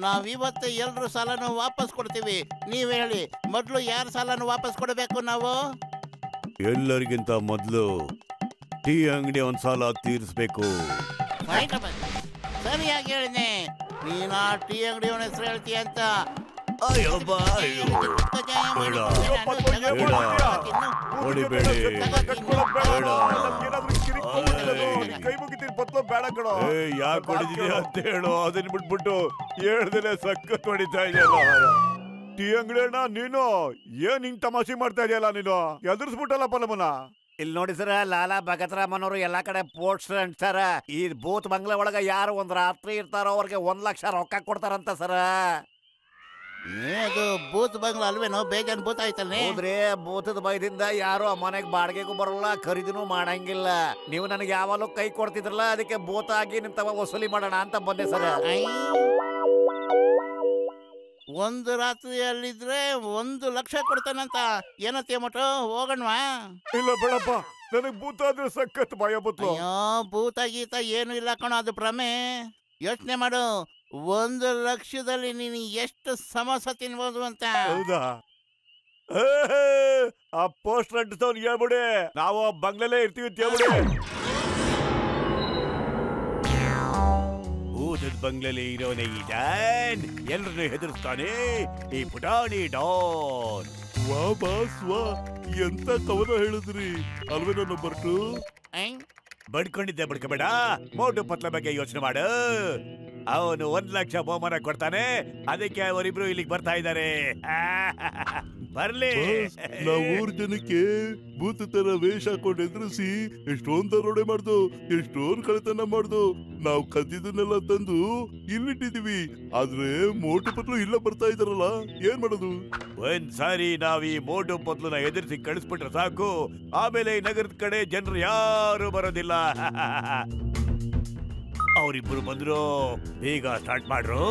ನಾವಿವತ್ತು ಎಲ್ರು ಸಾಲನು ವಾಪಸ್ ಕೊಡ್ತೀವಿ. ನೀವ್ ಹೇಳಿ, ಮೊದ್ಲು ಯಾರ ಸಾಲನು ವಾಪಸ್ ಕೊಡಬೇಕು ನಾವು? ಎಲ್ಲರಿಗಿಂತ ಮೊದಲು ಟೀ ಅಂಗಡಿ ಒಂದ್ ಸಾಲ ತೀರಿಸ್ಬೇಕು. ಸರಿಯಾಗಿ ಹೇಳಿದೆ. ನೀನಾ ಟೀ ಅಂಗಡಿ ಅವನ ಹೆಸರು ಹೇಳ್ತೀಯ ಅಂತ. ಕೈ ಮುಗಿತೀನಿ ಪತ್ಲ ಬೇಡ ಕಣೋ. ಯಾಕೆ ಹೊಡಿದೀನಿ ಅಂತ ಹೇಳು, ಅದನ್ನ ಬಿಟ್ಬಿಟ್ಟು ಹೇಳ್ದೇನೆ ಸಖತ್ ಹೊಡಿತಾ ಇದೆಯಲ್ಲ. ಟೀ ಅಂಗಡಿ ಅಣ್ಣ, ನೀನು ಏನ್ ಹಿಂಗ್ ತಮಾಷೆ ಮಾಡ್ತಾ ಇದೆಯಲ್ಲ, ನೀನು ಎದುರಿಸ್ಬಿಟ್ಟಲ್ಲಪ್ಪ ನಮ್ಮನ್ನ. ಇಲ್ಲಿ ನೋಡಿ ಸರ, ಲಾಲಾ ಭಗತ್ರಾಮನವರು ಎಲ್ಲಾ ಕಡೆ ಪೋಸ್ಟರ್ ಅಂಟ್ಸಾರ. ಈ ಭೂತ್ ಬಂಗ್ಲೆ ಒಳಗ ಯಾರು ಒಂದ್ ರಾತ್ರಿ ಇರ್ತಾರೋ ಅವ್ರಿಗೆ 1 ಲಕ್ಷ ರೊಕ್ಕ ಕೊಡ್ತಾರಂತ ಸರ. ಅದು ಭೂತ್ ಬಂಗ್ಲ ಅಲ್ವೇನೋ? ಬೇಜಾನ್ ಭೂತ ಆಯ್ತಲ್ಲ. ಹೌದ್ರಿ, ಭೂತದ ಭಯದಿಂದ ಯಾರು ಆ ಮನೆಗ್ ಬಾಡಿಗೆಗೂ ಬರಲ್ಲ, ಖರೀದಿನೂ ಮಾಡಂಗಿಲ್ಲ. ನೀವು ನನಗೆ ಯಾವಾಗಲೂ ಕೈ ಕೊಡ್ತಿದ್ರಲ್ಲ, ಅದಕ್ಕೆ ಭೂತ ಆಗಿ ನಿಮ್ ತವ ವಸೂಲಿ ಮಾಡೋಣ ಅಂತ ಬಂದೆ ಸರ. ಒಂದು ರಾತ್ರಿಯಲ್ಲಿದ್ರೆ 1 ಲಕ್ಷ ಕೊಡ್ತಾನಂತ. ಏನತ್ತೀಯ ಮೋಟು, ಹೋಗಣ್ವಾ? ಇಲ್ಲ ಬೇಡಪ್ಪ, ನನಗೆ ಭೂತ ಆದ್ರೆ ಸಖತ್ ಭಯ ಬತ್ತು. ಅಯ್ಯೋ, ಭೂತ ಗೀತ ಏನು ಇಲ್ಲ ಕಣೋ, ಅದು ಭ್ರಮೆ. ಯೋಚನೆ ಮಾಡು, 1 ಲಕ್ಷದಲ್ಲಿ ನೀನು ಎಷ್ಟು ಸಮೋಸ ತಿನ್ಬೋದು ಅಂತ. ಹೌದಾ? ಆ ಪೋಸ್ಟರ್ ಅಂಟಿಸ್ತವ್ನು ಹೇಳ್ಬಿಡಿ, ನಾವು ಬಂಗ್ಲೆಲ್ಲೇ ಇರ್ತೀವಿ ಅಂತ ಹೇಳ್ಬಿಡಿ. ಭೂತದ ಬಂಗ್ಲೆಲಿ ಇರೋನೇ ಈ ಡಾನ್, ಎಲ್ರನ್ನೂ ಹೆದರ್ಸ್ತಾನೆ ಈ ಪುಟಾಣಿ ಡಾನ್. ವಾ ಬಾಸ್ ವಾ, ಎಂತ ಕವನ ಹೇಳಿದ್ರಿ ಅಲ್ವೇನೋ ನಂಬರ್ 2. ಬಡ್ಕೊಂಡಿದ್ದೆ ಬಡ್ಕೋಬೇಡ, ಮೋಟು ಪತ್ಲ ಬಗ್ಗೆ ಯೋಚನೆ ಮಾಡು. ಅವನು 1 ಲಕ್ಷ ಬಹುಮಾನ ಕೊಡ್ತಾನೆ, ಅದಕ್ಕೆ ಅವರಿಬ್ರು ಇಲ್ಲಿಗೆ ಬರ್ತಾ ಇದ್ದಾರೆ. ಬರ್ಲಿ. ನಾವು 3 ಜನಕ್ಕೆ ಭೂತ ತರ ವೇಷ ಹಾಕೊಂಡು ಎದುರಿಸಿ ಎಷ್ಟೊಂದು ದರೋಡೆ ಮಾಡ್ದು, ಎಷ್ಟೊಂದು ಕಳೆತನ ಮಾಡ್ದು. ನಾವು ಕದ್ದಿದ್ದನ್ನೆಲ್ಲ ತಂದು ಇಲ್ಲಿಟ್ಟಿದೀವಿ. ಆದ್ರೆ ಮೋಟು ಪತ್ಲು ಇಲ್ಲ ಬರ್ತಾ ಇದಾರಲ್ಲ, ಏನ್ ಮಾಡೋದು? ಒಂದ್ಸಾರಿ ನಾವ್ ಈ ಮೋಟು ಪತ್ಲುನ ಎದುರಿಸಿ ಕಳಿಸ್ಬಿಟ್ರೆ ಸಾಕು, ಆಮೇಲೆ ಈ ನಗರದ ಕಡೆ ಜನರು ಯಾರು ಬರೋದಿಲ್ಲ. ಅವರಿಬ್ಬರು ಬಂದ್ರು, ಈಗ ಸ್ಟಾರ್ಟ್ ಮಾಡ್ರು.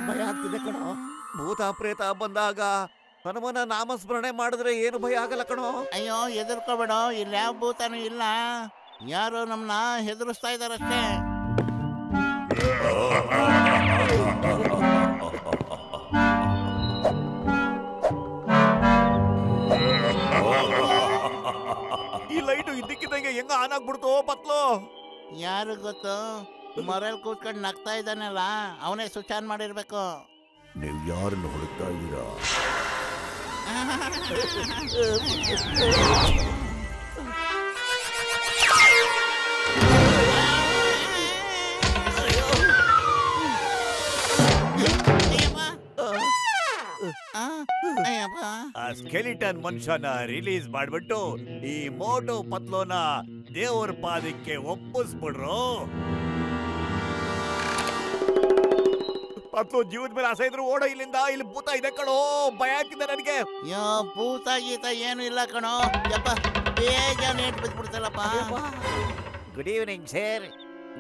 ಭಯ ಆಗ್ತಿದೆ ಕಣೋ. ಭೂತ ಪ್ರೇತ ಬಂದಾಗ ಹನುಮನ ನಾಮಸ್ಮರಣೆ ಮಾಡಿದ್ರೆ ಏನು ಭಯ ಆಗಲ್ಲ ಕಣೋ. ಅಯ್ಯೋ ಹೆದರ್ಕೋಬೇಡ, ಇಲ್ಲಿ ಯಾವ ಭೂತನೂ ಇಲ್ಲ. ಯಾರು ನಮ್ಮನ್ನ ಹೆದರಿಸ್ತಾ ಇದಾರಷ್ಟೇ. ಈ ಲೈಟು ಇದ್ದಕ್ಕಿದ್ದಂಗೆ ಹೆಂಗ ಆನ್ ಆಗ್ಬಿಡ್ತು ಪತ್ಲು? ಯಾರು ಗೊತ್ತು, ಮರಲ್ಲಿ ಕೂತ್ಕೊಂಡು ನಗ್ತಾ ಇದ್ದಾನಲ್ಲ, ಅವನೇ ಸ್ವಿಚ್ ಆನ್ ಮಾಡಿರ್ಬೇಕು. ನೀವು ಯಾರನ್ನು ಹುಡುಕ್ತಾ ಇದ್ದೀರಾ? ಆ ಸ್ಕೆಲಿಟನ್ ಮನುಷ್ಯನ ರಿಲೀಸ್ ಮಾಡ್ಬಿಟ್ಟು ಈ ಮೋಟು ಪತ್ಲೋನ ದೇವರ ಪಾದಕ್ಕೆ ಒಪ್ಪಿಸ್ಬಿಡ್ರು. ಪತ್ಲು ಜೀವದ ಮೇಲೆ ಆಸೆ ಇದ್ರು ಓಡೋ ಇಲ್ಲಿಂದ. ಇಲ್ಲಿ ಭೂತ ಇದೆ ಕಣೋ, ಭಯ ಆಗ್ತಿದೆ ನನಗೆ. ಭೂತ ಗೀತ ಏನು ಇಲ್ಲ ಕಣೋ. ಯಪ್ಪ, ಬೇಜಾನ್ ಏಟ್ ಬಿದ್ಬಿಡ್ತಲ್ಲಪ್ಪ. ಗುಡ್ ಈವ್ನಿಂಗ್ ಸರ್,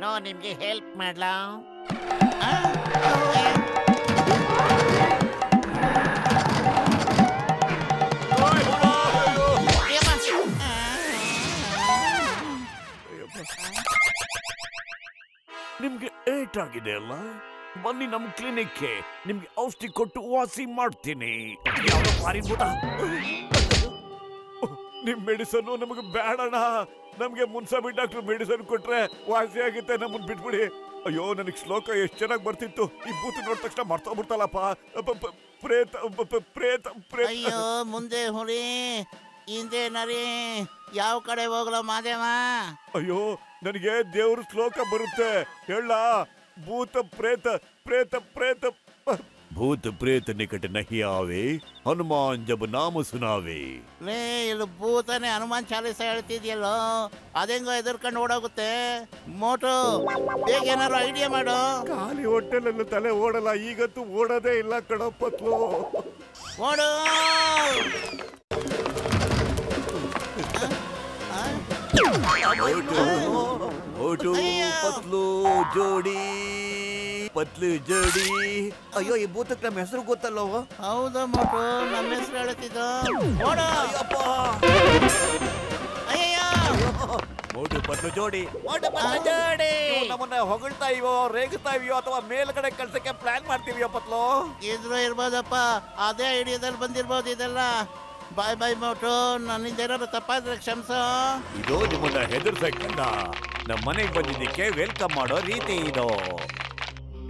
ನೋ ನಿಮ್ಗೆ ಹೆಲ್ಪ್ ಮಾಡ್ಲಾ? ನಿಮ್ಗೆ ಏಟ್ ಆಗಿದೆ ಅಲ್ಲ, ಬನ್ನಿ ನಮ್ ಕ್ಲಿನಿಕ್ಗೆ, ನಿಮ್ಗೆ ಔಷಧಿ ಕೊಟ್ಟು ವಾಸಿ ಮಾಡ್ತೀನಿ. ನಿಮ್ ಮೆಡಿಸನ್ ನಮಗೆ ಬೇಡಣ್ಣ. ನಮ್ಗೆ ಮುನ್ಸಾಮಿ ಡಾಕ್ಟರ್ ಮೆಡಿಸನ್ ಕೊಟ್ರೆ ವಾಸಿ ಆಗುತ್ತೆ, ನಮ್ಮನ್ ಬಿಟ್ಬಿಡಿ. ಅಯ್ಯೋ ನನಗ್ ಶ್ಲೋಕ ಎಷ್ಟ್ ಚೆನ್ನಾಗಿ ಬರ್ತಿತ್ತು, ಈ ಭೂತ ನೋಡಿದ ತಕ್ಷಣ ಮರ್ತೋಗ್ಬಿಡ್ತಲ್ಲಪ್ಪ. ಪ್ರೇತ ಪ್ರೇತ ಪ್ರೇತ. ಅಯ್ಯೋ ಮುಂದೆ ಹುಲಿ ಹಿಂದೆ ನರಿ, ಯಾವ ಕಡೆ ಹೋಗ್ಲೋ ಮಾದೇವ? ಅಯ್ಯೋ ನನಗೆ ದೇವ್ರ ಶ್ಲೋಕ ಬರುತ್ತೆ, ಹೇಳ. ಭೂತ ಪ್ರೇತ ಪ್ರೇತ ಪ್ರೇತ ಭೂತ ಪ್ರೇತ ನಿಕಟ ನಹಿ ಆವೆ, ಹನುಮಾನ್ ಜಬ ನಾಮ ಸುನಾವೆ. ಲೇ ಇಲ್ಲಿ ಭೂತನೇ ಹನುಮಾನ್ ಚಾಲೀಸ ಹೇಳ್ತಿದ್ಯಲ್ಲೋ, ಅದೆಂಗೋ ಎದುರ್ಕೊಂಡು ಓಡೋಗುತ್ತೆ. ಮೋಟು ಬೇಗ ಏನಾರು ಐಡಿಯಾ ಮಾಡು. ಖಾಲಿ ಹೊಟ್ಟೆಲೆಲ್ಲ ತಲೆ ಓಡಲ್ಲ, ಈಗಂತೂ ಓಡೋದೇ ಇಲ್ಲ ಕಣಪ್ಪತ್ಲು. ಓಡು. ಓಟು ಪತ್ಲು ಜೋಡಿ ಪತ್ಲು ಜೋಡಿ. ಅಯ್ಯೋ ಈ ಭೂತಕ್ಕೆ ನಮ್ಮ ಹೆಸರು ಗೊತ್ತಲ್ಲೋ? ಹೌದಾ ಮೋಟು, ನಮ್ಮ ಹೆಸರು ಹೇಳ್ತಿದ್ದ. ಓಡು. ಮೋಟು ಪತ್ಲು ಜೋಡಿ ನಮ್ಮನ್ನ ಹೊಗಳ್ತಾ ಇವೋ ರೇಗುತ್ತಾ ಇವೋ ಅಥವಾ ಮೇಲ್ಗಡೆ ಕಳ್ಸಕ್ಕೆ ಪ್ಲಾನ್ ಮಾಡ್ತೀವಿಯೋ ಪತ್ಲು? ಇದ್ರು ಇರ್ಬೋದಪ್ಪ, ಅದೇ ಐಡಿಯಾದಲ್ಲಿ ಬಂದಿರ್ಬೋದು ಇದೆಲ್ಲ. ಬಾಯ್ ಬಾಯ್ ಮೋಟು, ನನ್ನಿಂದ ಏನಾದ್ರು ತಪ್ಪಾದ್ರೆ ಕ್ಷಮಿಸೋ. ಇದು ನಿಮ್ಮನ್ನ ಹೆದರ್ಸಕ್ಕಲ್ಲ, ನಮ್ಮ ಮನೆಗೆ ಬಂದಿದ್ದಕ್ಕೆ ವೆಲ್ಕಮ್ ಮಾಡೋ ರೀತಿ ಇದು.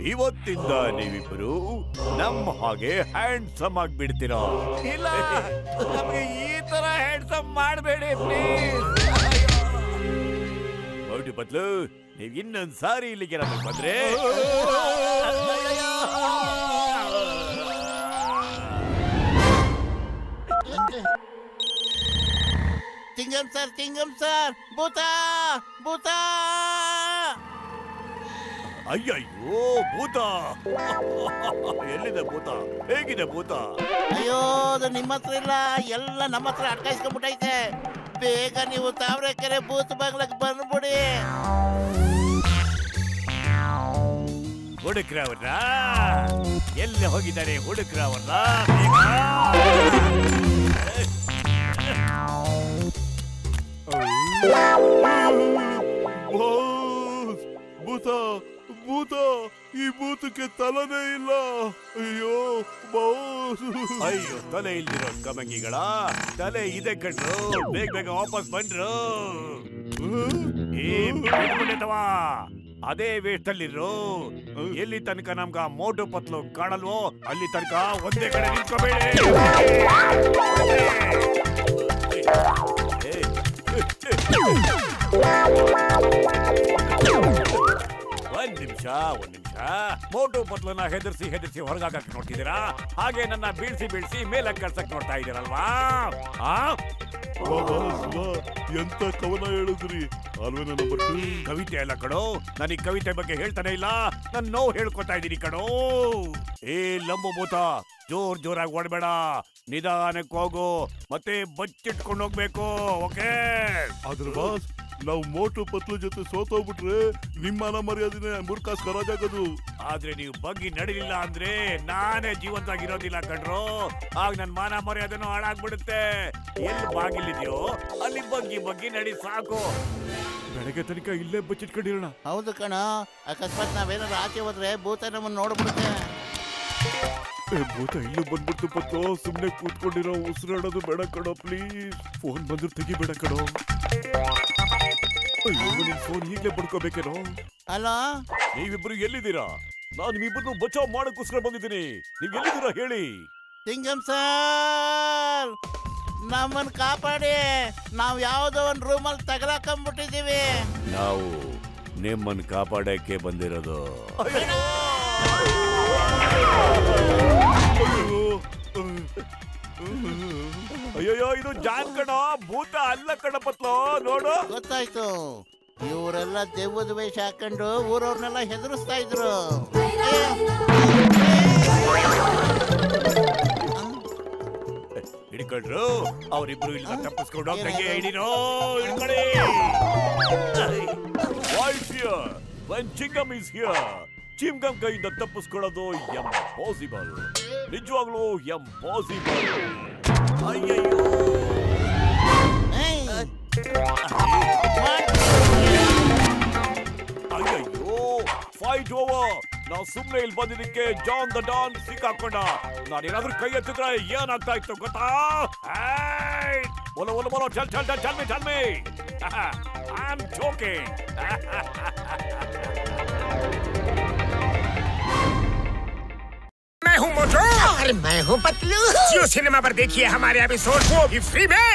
ಇವತ್ತಿಂದ ನೀವಿಬ್ಬರು ನಮ್ಮ ಹಾಗೆ ಹ್ಯಾಂಡ್ಸಮ್ ಆಗ್ಬಿಡ್ತೀರಾ. ಇಲ್ಲ, ನಮಗೆ ಈ ತರ ಹ್ಯಾಂಡ್ಸಮ್ ಮಾಡಬೇಡಿ ಪ್ಲೀಸ್. ಮೋಟು ಪತ್ಲು, ನೀವ್ ಇನ್ನೊಂದ್ ಸಾರಿ ಇಲ್ಲಿಗೆ ನಮಗೆ ಬಂದ್ರೆ ತಿಂಗಂ ಸರ್ ಭೂತ ಭೂತ. ಅಯ್ಯಯ್ಯೋ ಭೂತ, ಎಲ್ಲಿದೆ ಭೂತ? ಹೇಗಿದೆ ಭೂತ? ಅಯ್ಯೋ ಅದು ನಿಮ್ಮ ಹತ್ರ ಇಲ್ಲ, ಎಲ್ಲ ನಮ್ಮ ಹತ್ರ ಅಟ್ಕಾಯಿಸ್ಕೊಂಡ್ಬಿಟ್ಟೈತೆ. ಬೇಗ ನೀವು ತಾವರೆಕೆರೆ ಭೂತ ಬಾಗ್ಲಕ್ಕೆ ಬಂದ್ಬಿಡಿ. ಹುಡುಕ್ರವ್ರ ಎಲ್ಲಿ ಹೋಗಿದ್ದಾರೆ? ಹುಡುಕ್ರವ್ರ ಭೂತ ಭೂತ, ಈ ಭೂತಕ್ಕೆ ತಲೆನೇ ಇಲ್ಲ. ಅಯ್ಯೋ ಬಾಸ್. ಅಯ್ಯೋ ತಲೆ ಇಲ್ದಿರೋ ಕಮಂಗಿಗಳ ತಲೆ ಇದೆ ಕಣ್ರು, ಬೇಗ ಬೇಗ ವಾಪಸ್ ಬಂದ್ರು. ಅದೇ ವೇಷದಲ್ಲಿರು. ಎಲ್ಲಿ ತನಕ ನಮ್ಗ ಮೋಟು ಪತ್ಲು ಕಾಣಲ್ವೋ ಅಲ್ಲಿ ತನಕ ಒಂದೇ ಕಡೆ ನಿಂತ್ಕೋಬೇಡಿ. ಒಂದ್ ನಿಮಿಷ ಮೋಟು ಪತ್ಲನ್ನ ಹೆದರ್ಸಿ ಹೊರಗಾಕಕ್ ನೋಡ್ತಿದ್ದೀರಾ, ಹಾಗೆ ನನ್ನ ಬೀಳ್ಸಿ ಮೇಲೆ ಕಳ್ಸಕ್ ನೋಡ್ತಾ ಇದ್ದೀರಲ್ವಾ? ಎಂತ ಕವನ ಹೇಳಿದ್ರಿ ಅಲ್ವೇನ? ಕವಿತೆ ಅಲ್ಲ ಕಣೋ, ನಾನು ಈ ಕವಿತೆ ಬಗ್ಗೆ ಹೇಳ್ತಾನೆ ಇಲ್ಲ, ನನ್ ನೋವು ಹೇಳ್ಕೊತಾ ಇದ್ದೀನಿ ಕಣೋ. ಏ ಲಂಬು ಭೂತ, ಜೋರಾಗಿ ಓಡಬೇಡ, ನಿಧಾನಕ್ಕೆ ಹೋಗು, ಮತ್ತೆ ಬಚ್ಚಿಟ್ಕೊಂಡು ಹೋಗ್ಬೇಕು, ಓಕೆ? ಆದ್ರೆ ಬಾಸ್, ನಾವು ಮೋಟು ಪತ್ಲು ಜೊತೆ ಸೋತೋಗ್ಬಿಟ್ರೆ ನಿಮ್ಮ ಮಾನ ಮರ್ಯಾದೆನೇ ಮುರ್ಕಾಸ್ ಕರಾಜಾಗದು. ಆದ್ರೆ ನೀವು ಬಗ್ಗಿ ನಡಿಲಿಲ್ಲ ಅಂದ್ರೆ ನಾನೇ ಜೀವಂತವಾಗಿರೋದಿಲ್ಲ ಕಣ್ರು. ಆಗ ನನ್ ಮಾನ ಮರ್ಯಾದೆನೂ ಹಾಳಾಗ್ಬಿಡುತ್ತೆ. ಎಲ್ಲಿ ಬಾಗಿಲಿದ್ಯೋ ಅಲ್ಲಿ ಬಗ್ಗಿ ನಡಿ ಸಾಕು. ಬೆಳಗ್ಗೆ ತನಕ ಇಲ್ಲೇ ಬಚ್ಚಿಟ್ಕೊಂಡಿರೋಣ. ಹೌದು ಕಣ, ಅಕಸ್ಮಾತ್ ನಾವೇನಾದ್ರು ಆಚೆ ಹೋದ್ರೆ ಭೂತ ನಮ್ಮನ್ನು ನೋಡ್ಬಿಡುತ್ತೆ. ಭೂತ ಇಲ್ಲೂ ಬಂದ್ಬಿಡ್ತು ಪತ್ಲು, ಸುಮ್ನೆ ಕೂತ್ಕೊಂಡಿರೋ, ಉಸಿರಾಡೋದು ಬೇಡ ಕಣೋ ಪ್ಲೀಸ್. ಫೋನ್ ಬಂದ್ರು ತೆಗಿಬೇಡ ಕಣೋ. ಅಯ್ಯೋ ನಿನ್ ಫೋನ್ ಈಗಲೇ ಪಡ್ಕೋಬೇಕೇನೋ? ಅಲ್ಲ, ನೀವಿಬ್ರು ಎಲ್ಲಿದ್ದೀರಾ? ನಾನು ನಿಮ್ಮಿಬ್ಬರನ್ನು ಬಚಾವ್ ಮಾಡಕ್ಕೋಸ್ಕರ ಬಂದಿದ್ದೀನಿ. ನೀವ್ ಎಲ್ಲಿದ್ದೀರಾ ಹೇಳಿ? ಸಿಂಗಂ ಸರ್, ನಮ್ಮನ್ನು ಕಾಪಾಡಿ, ನಾವು ಯಾವುದೋ ಒಂದು ರೂಮಲ್ಲಿ ತಗಲಾಕೊಂಡ್ಬಿಟ್ಟಿದ್ದೀವಿ. ನಾವು ನಿಮ್ಮನ್ನು ಕಾಪಾಡಕ್ಕೆ ಬಂದಿರೋದು. ಅಯ್ಯೋ ಇದು ಜಾನ್ ಕಣ, ಭೂತ ಅಲ್ಲ ಕಣ ಪತ್ಲು, ನೋಡು. ಗೊತ್ತಾಯ್ತು, ಇವರೆಲ್ಲ ದೆವ್ವದ ವೇಷ ಹಾಕೊಂಡು ಊರವ್ರನ್ನೆಲ್ಲ ಹೆದರಿಸ್ತಾ ಇದ್ರು. ಹಿಡ್ಕೊಂಡ್ರು, ಅವರಿಬ್ರು ಇಲ್ಲ ತಪ್ಪಿಸ್ಕೊಂಡು ಹೋಗ್ದಂಗೆ ಹಿಡಿರೋ, ಹಿಡ್ಕೊಳ್ಳಿ. What's here? When Chingam is here, Chingam ಕೈಯಿಂದ ತಪ್ಪಿಸ್ಕೊಳ್ಳೋದು ಎಂಪಾಸಿಬಲ್, ನಿಜವಾಗ್ಲೂ ಎಂಪಾಸಿಬಲ್. ಅಯ್ಯಯ್ಯೋ, ಅಯ್ಯಯ್ಯೋ, ಫೈಟ್ ಓವರ್. ನಾವು ಸುಮ್ನೆ ಇಲ್ಲಿ ಬಂದಿದ್ದಕ್ಕೆ ಜಾನ್ ದ ಡಾನ್ ಸಿಕ್ಕಾಕೊಂಡ. ನಾನೇನಾದ್ರೂ ಕೈ ಎತ್ತಿದ್ರೆ ಏನಾಗ್ತಾ ಇತ್ತು ಗೊತ್ತಾ? बोलो tell me I'm joking. मैं हूँ मोटू और मैं हूँ पतलू। जियो सिनेमा पर देखिए हमारे एपिसोड को भी फ्री में।